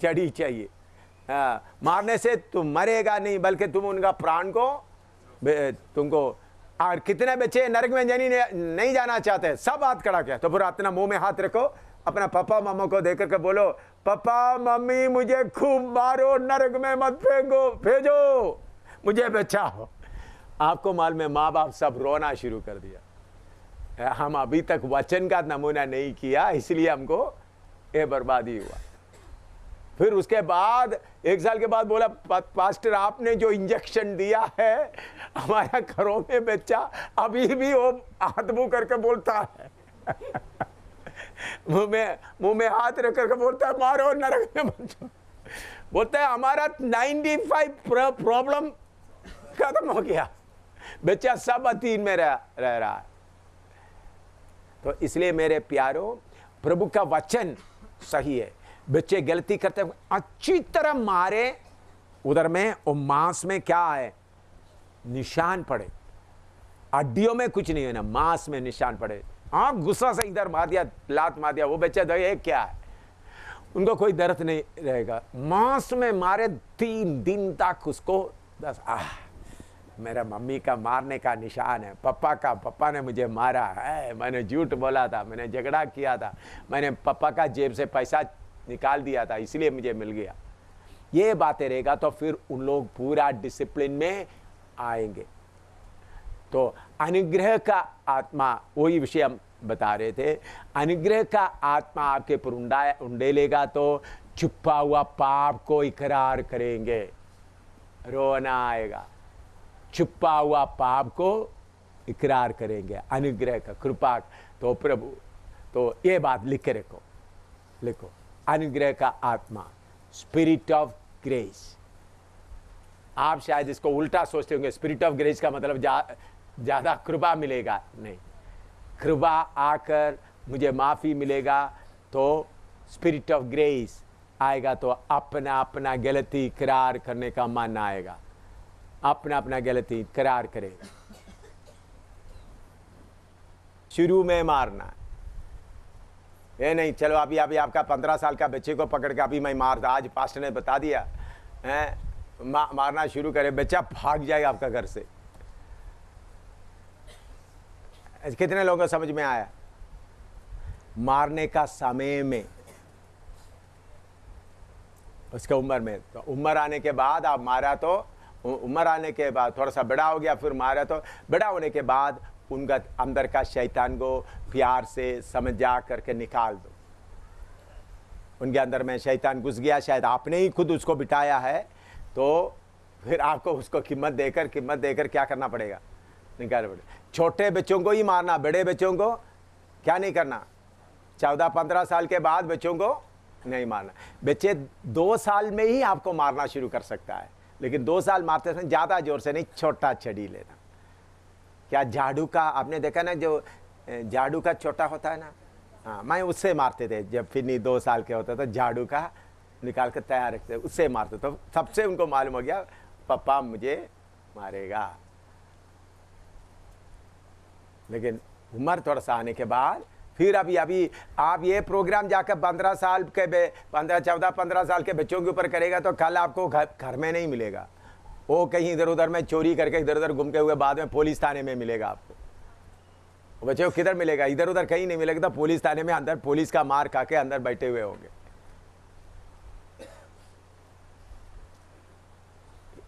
छड़ी चाहिए। मारने से तुम मरेगा नहीं, बल्कि तुम उनका प्राण को तुमको। और कितने बच्चे नरक में नहीं जाना चाहते, सब हाथ खड़ा किया। तो पूरा अपना मुंह में हाथ रखो, अपना पापा मम्मा को देख करके बोलो पापा मम्मी मुझे खूब मारो, नरक में मत भेजो, मुझे बचाओ। आपको मालूम है माँ बाप सब रोना शुरू कर दिया। हम अभी तक वचन का नमूना नहीं किया, इसलिए हमको ये बर्बादी हुआ। फिर उसके बाद 1 साल के बाद बोला पास्टर आपने जो इंजेक्शन दिया है, हमारा घरों में बच्चा अभी भी वो हाथ मुंह करके बोलता है मुंह में हाथ रख करके बोलता है मारो नरक में मत। बोलता है हमारा 95 प्रॉब्लम खत्म हो गया, बच्चा सब अधीन में रह रहा है। तो इसलिए मेरे प्यारो, प्रभु का वचन सही है। बच्चे गलती करते हैं अच्छी तरह मारे उधर में वो मांस में क्या है, निशान पड़े, हड्डियों में कुछ नहीं है ना, मांस में निशान पड़े। हाँ, गुस्सा से इधर मार दिया, लात मार दिया, वो बच्चे ये क्या है, उनको कोई दर्द नहीं रहेगा। मांस में मारे 3 दिन तक उसको बस मेरा मम्मी का मारने का निशान है, पप्पा ने मुझे मारा है, मैंने झूठ बोला था, मैंने झगड़ा किया था, मैंने पापा का जेब से पैसा निकाल दिया था, इसलिए मुझे मिल गया। ये बातें रहेगा तो फिर उन लोग पूरा डिसिप्लिन में आएंगे। तो अनुग्रह का आत्मा, वही विषय हम बता रहे थे, अनुग्रह का आत्मा आपके पर उंडेलेगा तो छुपा हुआ पाप को इकरार करेंगे, रोना आएगा, छुपा हुआ पाप को इकरार करेंगे, अनुग्रह का, कृपा। तो प्रभु, तो ये बात लिख के रखो, लिखो, अनुग्रह का आत्मा, स्पिरिट ऑफ ग्रेस। आप शायद इसको उल्टा सोचते होंगे, स्पिरिट ऑफ ग्रेस का मतलब ज्यादा कृपा मिलेगा, नहीं, कृपा आकर मुझे माफी मिलेगा, तो स्पिरिट ऑफ ग्रेस आएगा, तो अपना अपना गलती इकरार करने का मन आएगा, अपना अपना गलती इकरार करेगा। शुरू में मारना ये नहीं, चलो अभी आपका 15 साल का बच्चे को पकड़ के अभी मैं मारता, आज पास्टर ने बता दिया है, मारना शुरू करे, बच्चा भाग जाएगा आपका घर से। कितने लोगों को समझ में आया? मारने का समय में, उसके उम्र में, तो उम्र आने के बाद आप मारा, तो उम्र आने के बाद थोड़ा सा बड़ा हो गया, फिर मारा, तो बड़ा होने के बाद उनका अंदर का शैतान को प्यार से समझा करके निकाल दो। उनके अंदर में शैतान घुस गया, शायद आपने ही खुद उसको बिठाया है, तो फिर आपको उसको कीमत देकर क्या करना पड़ेगा, निकालना पड़ेगा। छोटे बच्चों को ही मारना, बड़े बच्चों को क्या नहीं करना, 14-15 साल के बाद बच्चों को नहीं मारना। बच्चे 2 साल में ही आपको मारना शुरू कर सकता है, लेकिन 2 साल मारते समय ज़्यादा जोर से नहीं, छोटा छड़ी लेना। क्या झाड़ू का आपने देखा ना, जो झाड़ू का छोटा होता है ना, हाँ, मैं उससे मारते थे जब फिर 2 साल के होते तो झाड़ू का निकाल कर तैयार रखते, उससे मारते, तो सबसे उनको मालूम हो गया पापा मुझे मारेगा। लेकिन उम्र थोड़ा सा आने के बाद फिर अभी आप ये प्रोग्राम जाकर 15 साल के 14-15 साल के बच्चों के ऊपर करेगा, तो कल आपको घर में नहीं मिलेगा, वो कहीं इधर उधर में चोरी करके इधर उधर घूमते हुए बाद में पुलिस थाने में मिलेगा आपको। बच्चे को किधर मिलेगा? इधर उधर कहीं नहीं मिलेगा, तो पुलिस थाने में अंदर पुलिस का मार खा के अंदर बैठे हुए होंगे।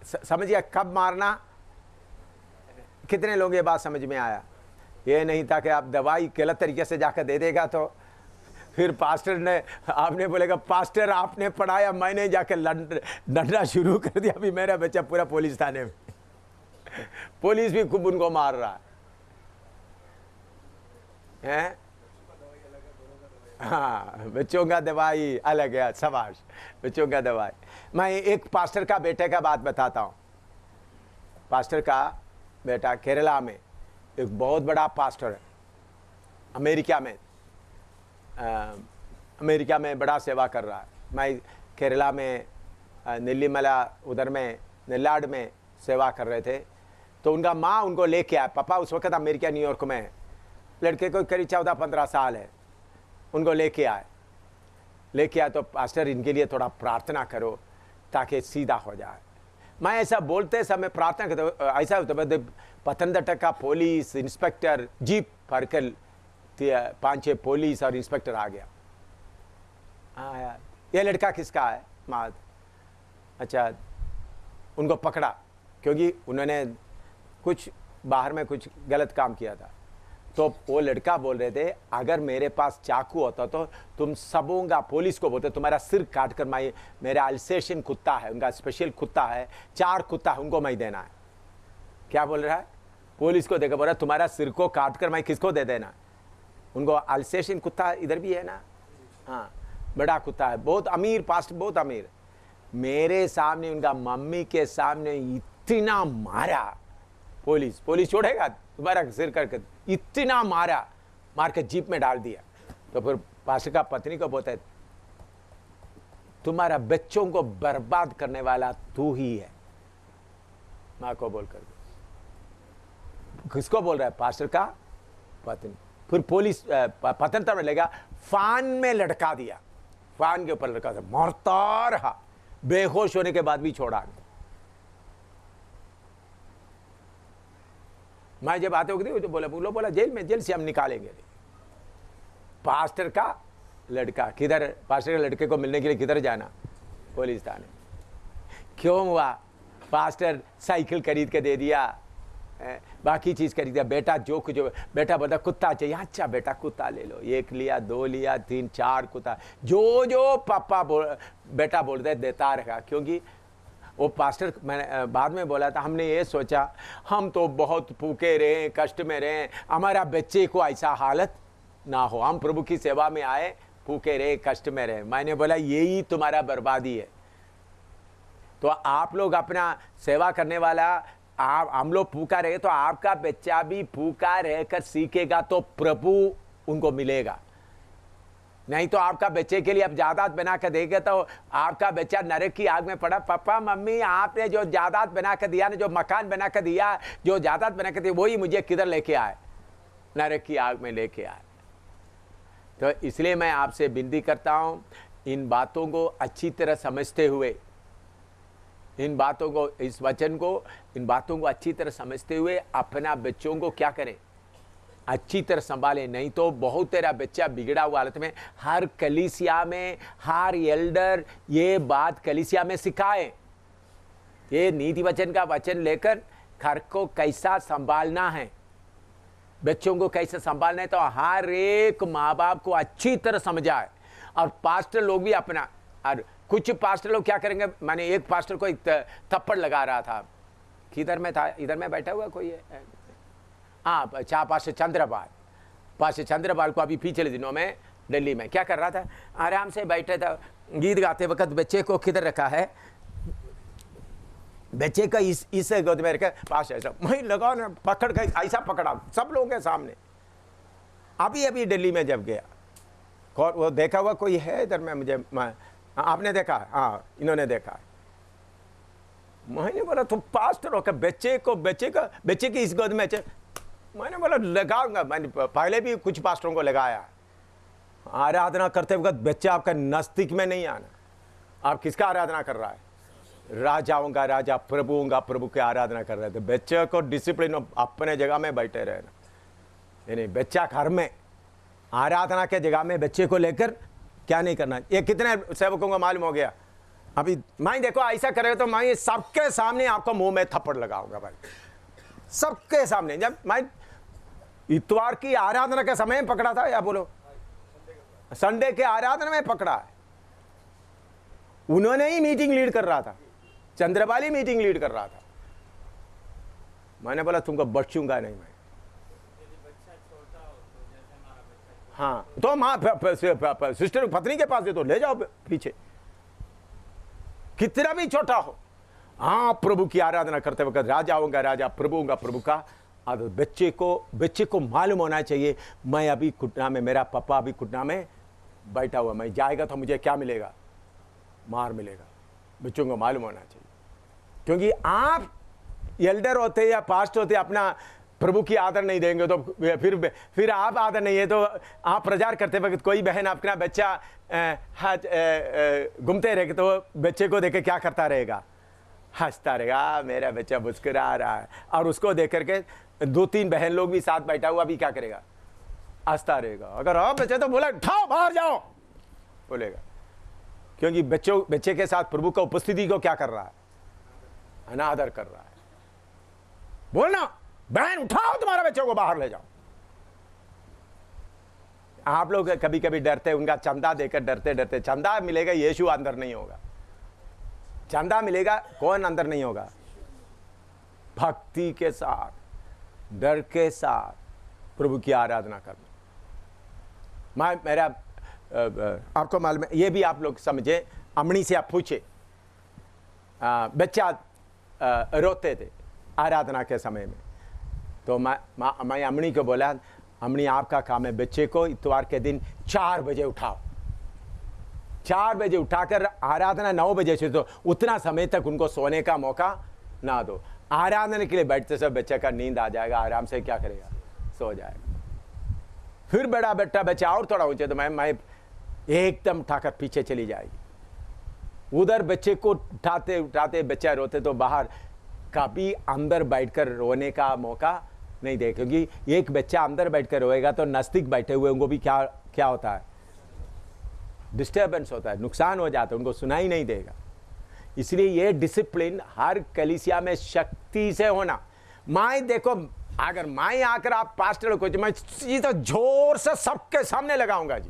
समझिए कब मारना, कितने लोग ये बात समझ में आया? ये नहीं था कि आप दवाई गलत तरीके से जाकर दे देगा तो फिर पास्टर ने, आपने बोलेगा पास्टर आपने पढ़ाया, मैंने जाकर लड़ना शुरू कर दिया, अभी मेरा बच्चा पूरा पुलिस थाने में, पुलिस भी खूब उनको मार रहा है। हाँ, बच्चों का दवाई अलग है, शाबाश, बच्चों का दवाई। मैं एक पास्टर का बेटे का बात बताता हूँ। पास्टर का बेटा केरला में एक बहुत बड़ा पास्टर है, अमेरिका में बड़ा सेवा कर रहा है। मैं केरला में नीलीमला उधर में नेल्लाड में सेवा कर रहे थे, तो उनका माँ उनको लेके आया। पापा उस वक्त अमेरिका न्यूयॉर्क में है, लड़के को करीब 14-15 साल है, उनको लेके आए तो पास्टर इनके लिए थोड़ा प्रार्थना करो ताकि सीधा हो जाए। मैं ऐसा बोलते समय प्रार्थना करता, ऐसा होता है पतनमतिट्टा का पुलिस इंस्पेक्टर जीप भरकर 5-6 पुलिस और इंस्पेक्टर आ गया। हाँ यार, ये लड़का किसका है? माद। अच्छा, उनको पकड़ा क्योंकि उन्होंने कुछ बाहर में कुछ गलत काम किया था। तो वो लड़का बोल रहे थे अगर मेरे पास चाकू होता तो तुम सबों का, पुलिस को बोलते तुम्हारा सिर काट कर मैं, मेरा अल्सेशन कुत्ता है, उनका स्पेशल कुत्ता है, 4 कुत्ता है, उनको मैं देना है। क्या बोल रहा है? पुलिस को देखा, बोल रहा तुम्हारा सिर को काट कर मैं किसको दे देना? उनको अल्सेशन कुत्ता इधर भी है ना, हाँ, बड़ा कुत्ता है, बहुत अमीर पास्ट, बहुत अमीर। मेरे सामने उनका मम्मी के सामने इतना मारा, पुलिस छोड़ेगा तुम्हारा सिर करके, इतना मार के जीप में डाल दिया। तो फिर पास्टर का पत्नी को बोलता है तुम्हारा बच्चों को बर्बाद करने वाला तू ही है। माँ को बोलकर, किसको बोल रहा है? पास्टर का पत्नी। फिर पुलिस पतंतर में लेगा, फान में लटका दिया, फान के ऊपर लटका दिया, मरता रहा, बेहोश होने के बाद भी छोड़ा नहीं। मैं जब आते हो तो बोला जेल से हम निकालेंगे। पास्टर का लड़का किधर? पास्टर के लड़के को मिलने के लिए किधर जाना? पुलिस थाने। क्यों हुआ? पास्टर साइकिल खरीद के दे दिया, बाकी चीज खरीद दिया। बेटा जो कुछ, बेटा बोलता कुत्ता चाहिए, अच्छा बेटा कुत्ता ले लो, 1 लिया, 2 लिया, 3 4 कुत्ता, जो पापा बेटा बोलते देता रहा। क्योंकि वो पास्टर, मैंने बाद में बोला था, हमने ये सोचा हम तो बहुत भूखे रहे, कष्ट में रहे, हमारा बच्चे को ऐसा हालत ना हो, हम प्रभु की सेवा में आए, भूखे रहे, कष्ट में रहे। मैंने बोला यही तुम्हारा बर्बादी है। तो आप लोग अपना सेवा करने वाला, हम लोग भूखा रहे तो आपका बच्चा भी भूखा रहकर सीखेगा, तो प्रभु उनको मिलेगा। नहीं तो आपका बच्चे के लिए आप जायदाद बना कर देंगे तो आपका बच्चा नरक की आग में पड़ा। पापा मम्मी आपने जो जायदाद बना कर दिया ना, जो मकान बना कर दिया, जो जायदाद बना कर दिया, वही मुझे किधर लेके आए? नरक की आग में लेके आए। तो इसलिए मैं आपसे विनती करता हूं, इन बातों को अच्छी तरह समझते हुए, इन बातों को, इस वचन को, इन बातों को अच्छी तरह समझते हुए अपना बच्चों को क्या करें? अच्छी तरह संभाले। नहीं तो बहुत तेरा बच्चा बिगड़ा हुआ हालत में, हर कलीसिया में, हर एल्डर ये बात कलीसिया में सिखाए, ये नीति वचन का वचन लेकर घर को कैसा संभालना है, बच्चों को कैसे संभालना है, तो हर एक माँ बाप को अच्छी तरह समझाए। और पास्टर लोग भी अपना, और कुछ पास्टर लोग क्या करेंगे, मैंने एक पास्टर को एक थप्पड़ लगा रहा था, किधर में था, इधर में बैठा हुआ कोई है, हाँ, पास्टर चंद्रपाल को अभी पिछले दिनों में दिल्ली में क्या कर रहा था, आराम से बैठे था, गीत गाते वक्त बच्चे को किधर रखा है, बच्चे का इस गोद में रखा, पास ऐसा वहीं लगाओ ना, पकड़ के ऐसा पकड़ा सब लोगों के सामने। अभी दिल्ली में जब गया, वो देखा हुआ कोई है इधर में? मुझे आपने देखा? हाँ, इन्होंने देखा। मैंने बोला तुम पास्टर हो क्या, बच्चे की इस गोद में? मैंने बोला लगाऊंगा। मैंने पहले भी कुछ पास्टरों को लगाया। आराधना करते वक्त बच्चा आपका नजदीक में नहीं आना। आप किसका आराधना कर रहा है? राजाओं का राजा, प्रभुओं का प्रभु की आराधना कर रहे थे। बच्चे को डिसिप्लिन अपने जगह में बैठे रहना, यानी बच्चा घर में आराधना के जगह में बच्चे को लेकर क्या नहीं करना। ये कितने सेवकों को मालूम हो गया? अभी मैं देखो ऐसा करे तो मैं सबके सामने आपको मुंह में थप्पड़ लगाऊंगा भाई, सबके सामने। जब मैं इतवार की आराधना के समय में पकड़ा था, या बोलो संडे के आराधना में पकड़ा है, उन्होंने ही मीटिंग लीड कर रहा था, चंद्रपाली मीटिंग लीड कर रहा था। मैंने बोला तुमको बख्शूंगा नहीं मैं। हाँ, तो माँ सिस्टर पत्नी के पास दे तो ले जाओ पीछे, कितना भी छोटा हो। हाँ, प्रभु की आराधना करते वक्त राजाओं का राजा, प्रभुओं का प्रभु का। अब बच्चे को मालूम होना चाहिए, मैं अभी घुटना में, मेरा पापा अभी घुटना में बैठा हुआ, मैं जाएगा तो मुझे क्या मिलेगा? मार मिलेगा। बच्चों को मालूम होना चाहिए, क्योंकि आप एल्डर होते या पास्ट होते अपना प्रभु की आदर नहीं देंगे तो फिर आप आदर नहीं है तो आप प्रचार करते वक्त कोई बहन अपना बच्चा घूमते रहेगा तो बच्चे को देख क्या करता रहेगा? हंसता रहेगा, मेरा बच्चा मुस्कुरा रहा है। और उसको देख करके 2-3 बहन लोग भी साथ बैठा हुआ भी क्या करेगा? हंसता रहेगा। अगर आप बच्चे तो बोला उठाओ बाहर जाओ बोलेगा, क्योंकि बच्चे के साथ प्रभु का उपस्थिति को क्या कर रहा है? अनादर कर रहा है। बोलना बहन उठाओ तुम्हारा बच्चों को बाहर ले जाओ। आप लोग कभी कभी डरते, उनका चंदा देकर डरते, चंदा मिलेगा यीशु अंदर नहीं होगा, चंदा मिलेगा कौन अंदर नहीं होगा? भक्ति के साथ, डर के साथ प्रभु की आराधना करना। मेरा आपको मालूम है, ये भी आप लोग समझे, अमनी से आप पूछे, बच्चा रोते थे आराधना के समय में, तो मैं अमनी को बोला, अमनी आपका काम है बच्चे को इतवार के दिन 4 बजे उठाओ, 4 बजे उठाकर आराधना 9 बजे से, तो उतना समय तक उनको सोने का मौका ना दो। आराधना के लिए बैठते सब बच्चे का नींद आ जाएगा, आराम से क्या करेगा, सो जाएगा। फिर बड़ा बच्चा और थोड़ा ऊंचे तो मैं एकदम उठाकर पीछे चली जाएगी। उधर बच्चे को उठाते उठाते बच्चा रोते तो बाहर, कभी अंदर बैठकर रोने का मौका नहीं दे, क्योंकि एक बच्चा अंदर बैठकर रोएगा तो नजदीक बैठे हुए उनको भी क्या होता है, डिस्टर्बेंस होता है, नुकसान हो जाता है, उनको सुनाई नहीं देगा। इसलिए ये डिसिप्लिन हर कलीसिया में शक्ति से होना। मैं देखो, अगर मैं आकर आप पास्टर को, मैं सीधा जोर से सबके सामने लगाऊंगा जी,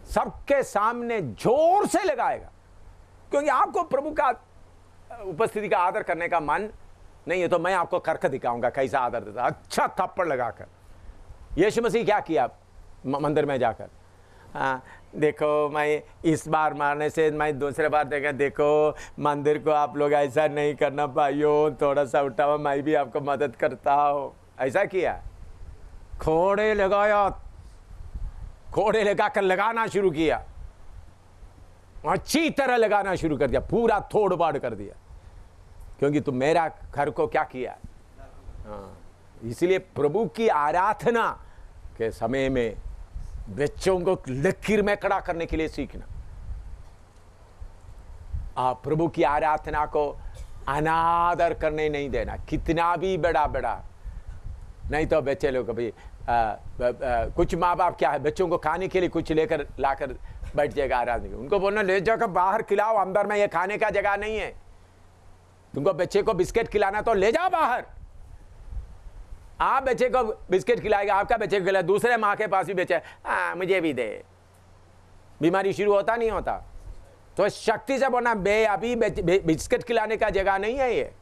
सबके सामने जोर से लगाएगा, क्योंकि आपको प्रभु का उपस्थिति का आदर करने का मन नहीं है, तो मैं आपको करके दिखाऊंगा कैसा आदर देता। अच्छा थप्पड़ लगाकर। यीशु मसीह क्या किया मंदिर में जाकर, देखो मैं इस बार मारने से मैं दूसरे बार देखा, देखो मंदिर को आप लोग ऐसा नहीं करना भाइयों, थोड़ा सा उठा हुआ, मैं भी आपको मदद करता हूँ। ऐसा किया, खोड़े लगाया, खोड़े लगाकर लगाना शुरू किया, अच्छी तरह लगाना शुरू कर दिया, पूरा तोड़ बाड़ कर दिया, क्योंकि तुम मेरा घर को क्या किया। हाँ, इसलिए प्रभु की आराधना के समय में बच्चों को लकीर में खड़ा करने के लिए सीखना। आप प्रभु की आराधना को अनादर करने नहीं देना, कितना भी बड़ा नहीं तो बच्चे लोग कभी कुछ माँ बाप क्या है, बच्चों को खाने के लिए कुछ लेकर लाकर बैठ जाएगा आराधना, उनको बोलना ले जाकर बाहर खिलाओ, अंदर में ये खाने का जगह नहीं है। तुमको बच्चे को बिस्किट खिलाना तो ले जाओ बाहर, आप बच्चे को बिस्किट खिलाएगा, आपका बच्चे को खिलाए, दूसरे माँ के पास भी बच्चे मुझे भी दे, बीमारी शुरू होता नहीं होता। तो शक्ति से बोलना, बे अभी बिस्किट खिलाने का जगह नहीं है, ये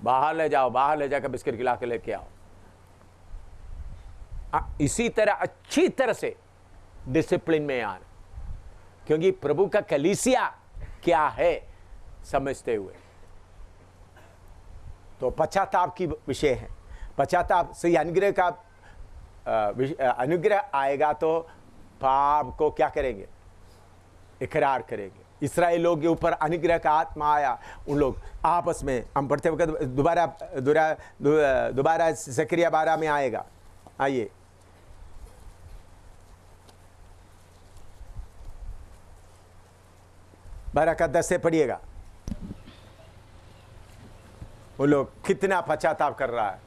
बाहर ले जाओ, बाहर ले जाकर बिस्किट खिला के लेके आओ। इसी तरह अच्छी तरह से डिसिप्लिन में आना, क्योंकि प्रभु का कलीसिया क्या है समझते हुए। तो पश्चाताप की विषय है, पश्चाताप से अनुग्रह का अनुग्रह आएगा तो पाप को क्या करेंगे, इकरार करेंगे। इस्राएल लोग के ऊपर अनुग्रह का आत्मा आया, उन लोग आपस में, हम पढ़ते वक्त दोबारा ज़करिया 12 में आएगा। आइए बारह का 10 से पढ़िएगा, वो लोग कितना पश्चाताप कर रहा है।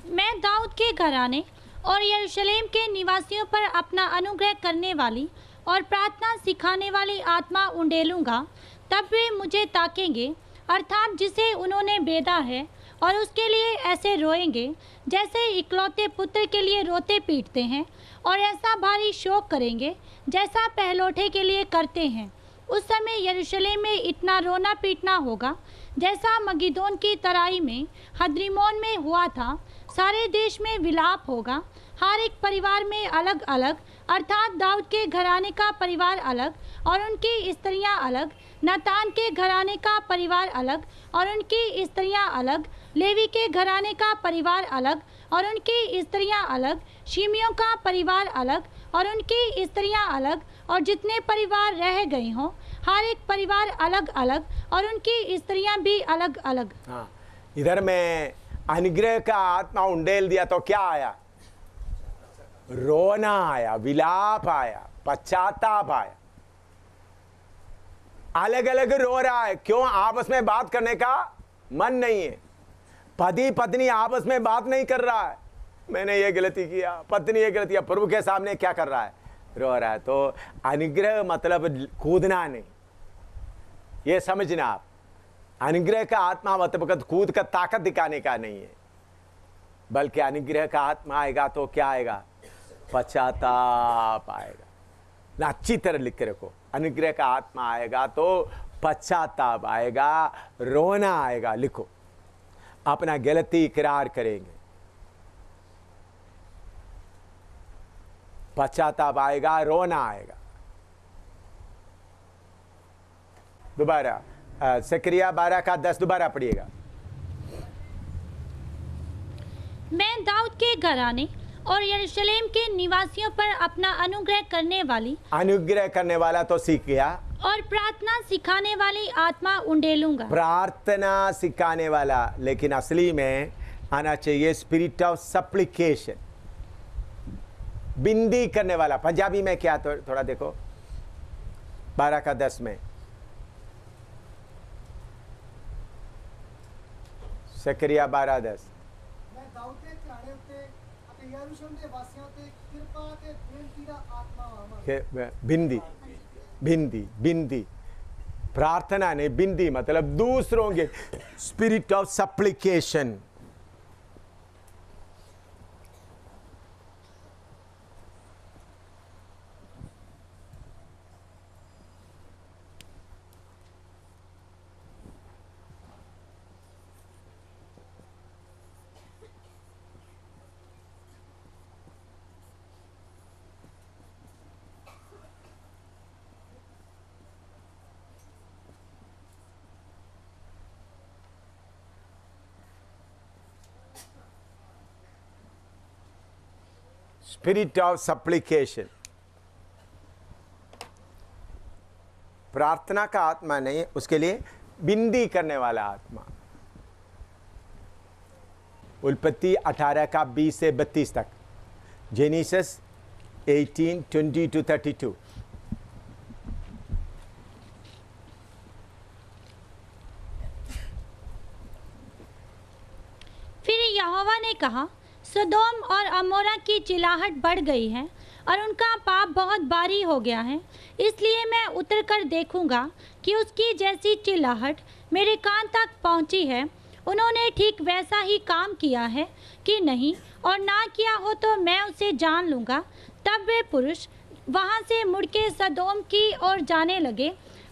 मैं दाऊद के घराने और यरूशलेम के निवासियों पर अपना अनुग्रह करने वाली और प्रार्थना सिखाने वाली आत्मा उंडेलूंगा, तब वे मुझे ताकेंगे, अर्थात जिसे उन्होंने बेदा है, और उसके लिए ऐसे रोएंगे जैसे इकलौते पुत्र के लिए रोते पीटते हैं, और ऐसा भारी शोक करेंगे जैसा पहलौठे के लिए करते हैं। उस समय यरूशलेम में इतना रोना पीटना होगा जैसा मगिदोन की तराई में हद्रिमोन में हुआ था। सारे देश में विलाप होगा, हर एक परिवार में अलग अलग, अर्थात दाऊद के घराने का परिवार अलग और उनकी स्त्रियां अलग, नातान के घराने का परिवार अलग और उनकी स्त्रियां अलग, लेवी के घराने का परिवार अलग और उनकी स्त्रियां अलग, शिमियों का परिवार अलग और उनकी स्त्रियां अलग, और जितने परिवार रह गए हों हर एक परिवार अलग अलग और उनकी स्त्रियां भी अलग अलग। हाँ, इधर में अनुग्रह का आत्मा उंडेल दिया तो क्या आया, रोना आया, विलाप आया, पश्चाताप आया, अलग अलग रो रहा है। क्यों? आपस में बात करने का मन नहीं है, पति पत्नी आपस में बात नहीं कर रहा है, मैंने ये गलती किया, पत्नी ये गलती किया, प्रभु के सामने क्या कर रहा है, रो रहा है। तो अनुग्रह मतलब कूदना नहीं, ये समझना आप, अनुग्रह का आत्मा मतलब कूद कर ताकत दिखाने का नहीं है, बल्कि अनुग्रह का आत्मा आएगा तो क्या आएगा, पश्चाताप आएगा ना। अच्छी तरह लिख के रखो, अनुग्रह का आत्मा आएगा तो पश्चाताप आएगा, रोना आएगा। लिखो, अपना गलती इकरार करेंगे, पश्चाताप आएगा, रोना आएगा। दोबारा ज़करिया 12 का 10 दोबारा पढ़िएगा। मैं दाऊद के घराने और यरूशलेम के निवासियों पर अपना अनुग्रह करने वाली अनुग्रह करने वाला तो सीख गया, और प्रार्थना सिखाने वाली आत्मा उंडेलूंगा। प्रार्थना सिखाने वाला, लेकिन असली में आना चाहिए स्पिरिट ऑफ सप्लिकेशन, बिंदी करने वाला। पंजाबी में क्या, तो थोड़ा देखो 12:10 में सकरिया 12:10। मैं दाऊद के घराने उत्ते ਅਤੇ ਯਰੂਸ਼ਲਮ ਦੇ ਵਾਸੀਆਂ ਤੇ ਕਿਰਪਾ ਤੇ ਬੇਨਤੀ ਦਾ ਆਤਮਾ ਆਵਾਂ। बिंदी बिंदी बिंदी, प्रार्थना नहीं, बिंदी मतलब दूसरों के स्पिरिट ऑफ सप्लिकेशन। स्पिरिट ऑफ सप्लिकेशन, प्रार्थना का आत्मा नहीं, उसके लिए बिंदी करने वाला आत्मा। उत्पत्ति 18:20 से 32 तक, जेनेसिस 18:20-32। फिर यहोवा ने कहा, सदोम और अमोरा की चिल्लाहट बढ़ गई है और उनका पाप बहुत भारी हो गया है, इसलिए मैं उतर कर देखूंगा कि उसकी जैसी चिल्लाहट मेरे कान तक पहुंची है, उन्होंने ठीक वैसा ही काम किया है कि नहीं, और ना किया हो तो मैं उसे जान लूँगा। तब वे पुरुष वहाँ से मुड़ के सदोम की ओर जाने लगे,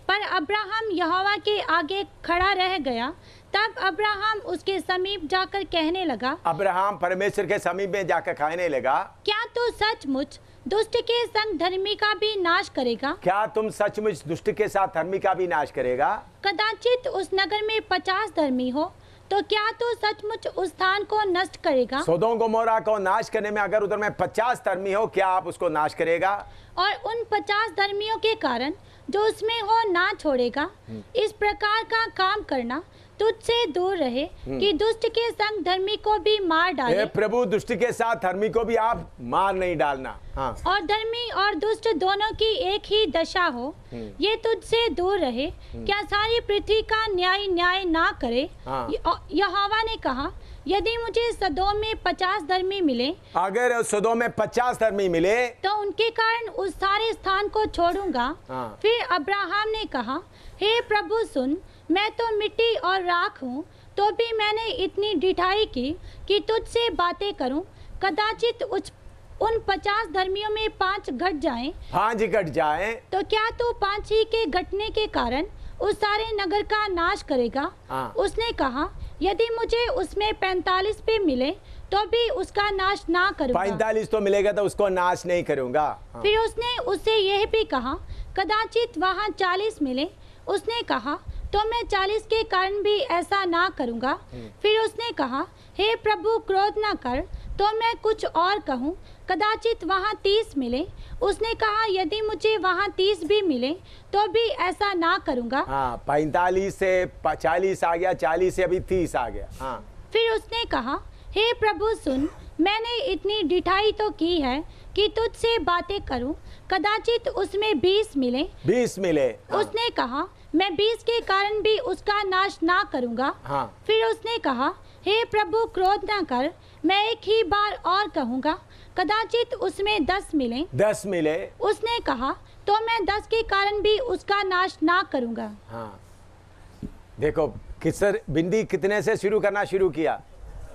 पर अब्राहम यहोवा के आगे खड़ा रह गया। तब अब्राहम उसके समीप जाकर कहने लगा, अब्राहम परमेश्वर के समीप में जाकर कहने लगा, क्या तू सचमुच दुष्ट के संग धर्मी का भी नाश करेगा? क्या तुम सचमुच दुष्ट के साथ धर्मी का भी नाश करेगा? कदाचित उस नगर में 50 धर्मी हो, तो क्या तू सचमुच उस स्थान को नष्ट करेगा? सोदोम गोमोरा को नाश करने में अगर उधर में 50 धर्मी हो, क्या आप उसको नाश करेगा? और उन 50 धर्मियों के कारण जो उसमें हो ना छोड़ेगा। इस प्रकार का काम करना तुझसे दूर रहे कि दुष्ट के संग धर्मी को भी मार डाले। हे प्रभु, दुष्ट के साथ धर्मी को भी आप मार नहीं डालना। हाँ। और धर्मी और दुष्ट दोनों की एक ही दशा हो, ये तुझसे दूर रहे। क्या सारी पृथ्वी का न्याय ना करे? हाँ। यहोवा ने कहा, यदि मुझे सदोम में 50 धर्मी मिले, अगर सदोम में 50 धर्मी मिले, तो उनके कारण उस सारे स्थान को छोड़ूंगा। हाँ। फिर अब्राहम ने कहा, हे प्रभु सुन, मैं तो मिट्टी और राख हूँ, तो भी मैंने इतनी ढिठाई की कि तुझसे बातें करूं। कदाचित उन 50 धर्मियों में 5 घट जाएं, 5 घट जाएं, तो क्या तू 5 ही के घटने के कारण उस सारे नगर का नाश करेगा? हाँ। उसने कहा, यदि मुझे उसमें 45 पे मिले तो भी उसका नाश ना करूंगा। 45 तो मिलेगा तो उसको नाश नहीं करूंगा। हाँ। फिर उसने उससे यह भी कहा, कदाचित वहाँ 40 मिले। उसने कहा, तो मैं 40 के कारण भी ऐसा ना करूंगा। फिर उसने कहा, हे प्रभु क्रोध न कर, तो मैं कुछ और कहूँ, कदाचित वहाँ 30 मिले। उसने कहा, यदि मुझे वहाँ 30 भी मिले तो भी ऐसा ना करूंगा। हाँ, 45 से 40 आ गया, 40 से अभी 30 आ गया। हाँ। फिर उसने कहा, हे प्रभु सुन, मैंने इतनी ढिठाई तो की है कि तुझसे बातें करूं, कदाचित उसमें 20 मिले। 20 मिले। हाँ। उसने कहा, मैं 20 के कारण भी उसका नाश ना करूंगा। हाँ। फिर उसने कहा, हे प्रभु क्रोध न कर, मैं एक ही बार और कहूँगा, कदाचित उसमें 10 मिले। 10 मिले। उसने कहा, तो मैं 10 के कारण भी उसका नाश ना करूंगा। हाँ। देखो किसर बिंदी कितने से शुरू करना शुरू किया?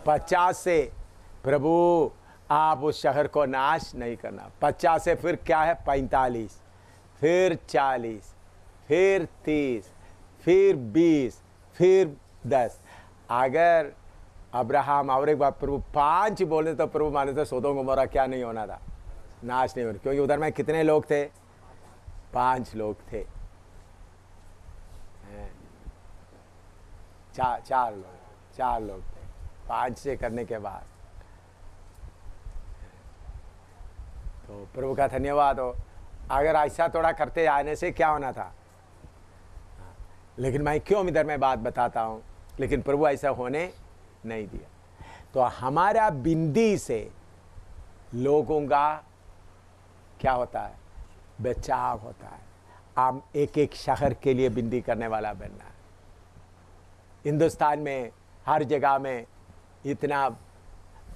50 से। प्रभु आप उस शहर को नाश नहीं करना। 50 से फिर क्या है? 45, फिर 40, फिर 30, फिर 20, फिर 10। अगर अब्राहम और एक बार प्रभु 5 बोले तो प्रभु माने तो सोदोम गोमोरा क्या नहीं होना था? नाश नहीं होना, क्योंकि उधर में कितने लोग थे? 5 लोग थे। 4 लोग थे। 5 से करने के बाद तो प्रभु का धन्यवाद हो। अगर ऐसा थोड़ा करते आने से क्या होना था, लेकिन मैं क्यों इधर में बात बताता हूँ, लेकिन प्रभु ऐसा होने नहीं दिया। तो हमारा बिंदी से लोगों का क्या होता है, बचाव होता है। आप एक एक शहर के लिए बिंदी करने वाला बनना है। हिंदुस्तान में हर जगह में इतना,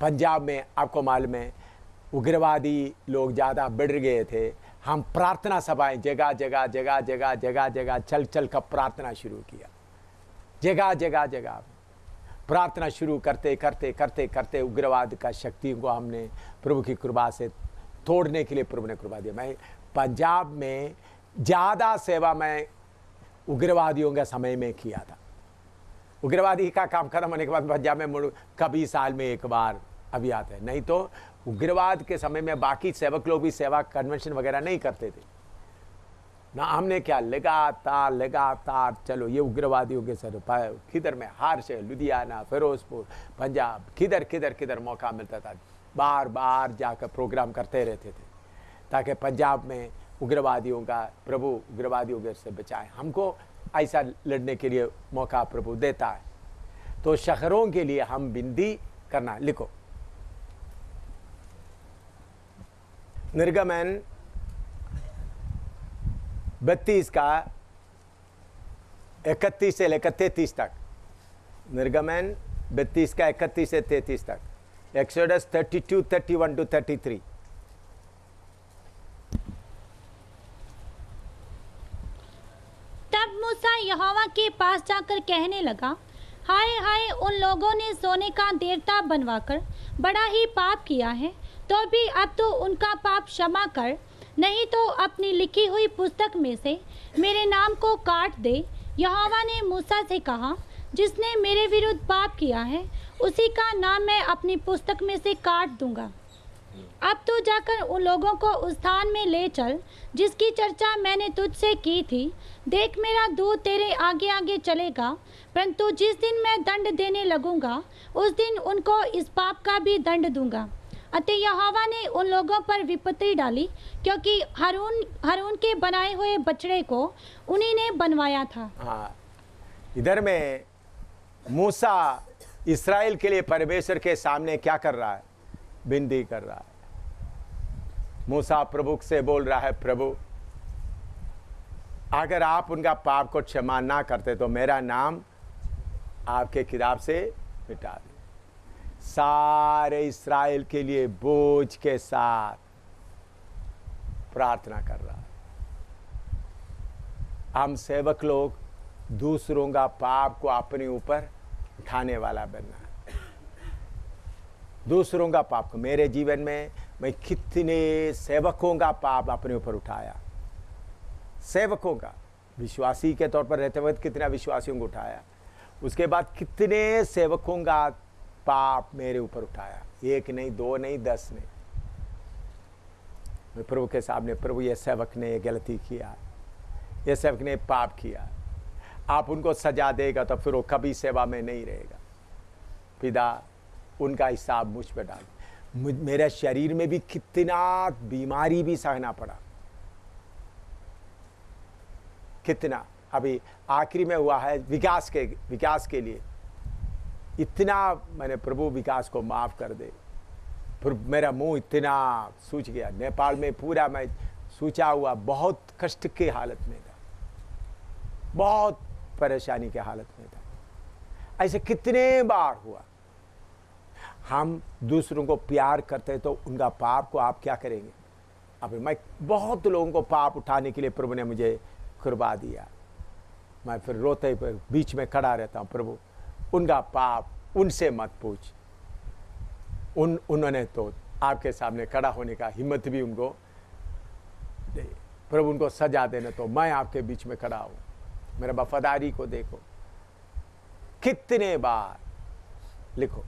पंजाब में आपको मालूम है उग्रवादी लोग ज़्यादा बढ़ गए थे। हम प्रार्थना सभाएं जगह जगह जगह जगह जगह जगह चल चल कर प्रार्थना शुरू किया। जगह जगह जगह प्रार्थना शुरू करते करते करते करते उग्रवाद का शक्तियों को हमने प्रभु की कृपा से तोड़ने के लिए प्रभु ने कृपा दिया। मैं पंजाब में ज़्यादा सेवा मैं उग्रवादियों के समय में किया था। उग्रवादी का काम खत्म होने के बाद पंजाब में कभी साल में एक बार अभी आते हैं, नहीं तो उग्रवाद के समय में बाकी सेवक लोग भी सेवा कन्वेंशन वगैरह नहीं करते थे ना। हमने क्या लगातार लगातार चलो ये उग्रवादियों के सर किधर में हर शहर, लुधियाना, फिरोजपुर, पंजाब, किधर किधर किधर मौका मिलता था, बार बार जाकर प्रोग्राम करते रहते थे ताकि पंजाब में उग्रवादियों का प्रभु उग्रवादियों से बचाए। हमको ऐसा लड़ने के लिए मौका प्रभु देता है। तो शहरों के लिए हम विनती करना। लिखो निर्गमन 32 का 31 से लेकर 33 तक। निर्गमन 32 का 31 से 33 तक। Exodus 32, 31 to 33। तब मूसा यहोवा के पास जाकर कहने लगा, हाय हाय, उन लोगों ने सोने का देवता बनवाकर बड़ा ही पाप किया है। तो भी अब तो उनका पाप क्षमा कर, नहीं तो अपनी लिखी हुई पुस्तक में से मेरे नाम को काट दे। यहोवा ने मूसा से कहा, जिसने मेरे विरुद्ध पाप किया है उसी का नाम मैं अपनी पुस्तक में से काट दूंगा। अब तो जाकर उन लोगों को उस स्थान में ले चल जिसकी चर्चा मैंने तुझसे की थी। देख, मेरा दूत तेरे आगे आगे चलेगा, परंतु जिस दिन मैं दंड देने लगूंगा उस दिन उनको इस पाप का भी दंड दूंगा। अतः यहोवा ने उन लोगों पर विपत्ति डाली, क्योंकि हारून के बनाए हुए बछड़े को उन्हीं ने बनवाया था। हाँ, इधर में मूसा इस्राएल के लिए परमेश्वर के सामने क्या कर रहा है, विनती कर रहा है। मूसा प्रभु से बोल रहा है, प्रभु अगर आप उनका पाप को क्षमा ना करते तो मेरा नाम आपके किताब से मिटा दे। सारे इस्राएल के लिए बोझ के साथ प्रार्थना कर रहा है। हम सेवक लोग दूसरों का पाप को अपने ऊपर उठाने वाला बनना है। दूसरों का पाप को, मेरे जीवन में मैं कितने सेवकों का पाप अपने ऊपर उठाया। सेवकों का, विश्वासी के तौर पर रहते वक्त कितना विश्वासियों को उठाया, उसके बाद कितने सेवकों का पाप मेरे ऊपर उठाया। 1 नहीं, 2 नहीं, 10 नहीं। मैं प्रभु के सामने, प्रभु ये सेवक ने ये गलती किया, ये सेवक ने पाप किया, आप उनको सजा देगा तो फिर वो कभी सेवा में नहीं रहेगा। पिता उनका हिसाब मुझ पर डाल। मेरे शरीर में भी कितना बीमारी भी सहना पड़ा, कितना। अभी आखिरी में हुआ है विकास के लिए इतना मैंने, प्रभु विकास को माफ कर दे। फिर मेरा मुंह इतना सूज गया, नेपाल में पूरा मैं सूचा हुआ, बहुत कष्ट की हालत में था, बहुत परेशानी की हालत में था। ऐसे कितने बार हुआ। हम दूसरों को प्यार करते तो उनका पाप को आप क्या करेंगे। अभी मैं बहुत लोगों को पाप उठाने के लिए प्रभु ने मुझे कृपा दिया। मैं फिर रोते पर बीच में खड़ा रहता हूँ, प्रभु उनका पाप उनसे मत पूछ। उन्होंने तो आपके सामने खड़ा होने का हिम्मत भी उनको दे। प्रभु उनको सजा देना तो मैं आपके बीच में खड़ा हूँ। मेरा वफादारी को देखो कितने बार। लिखो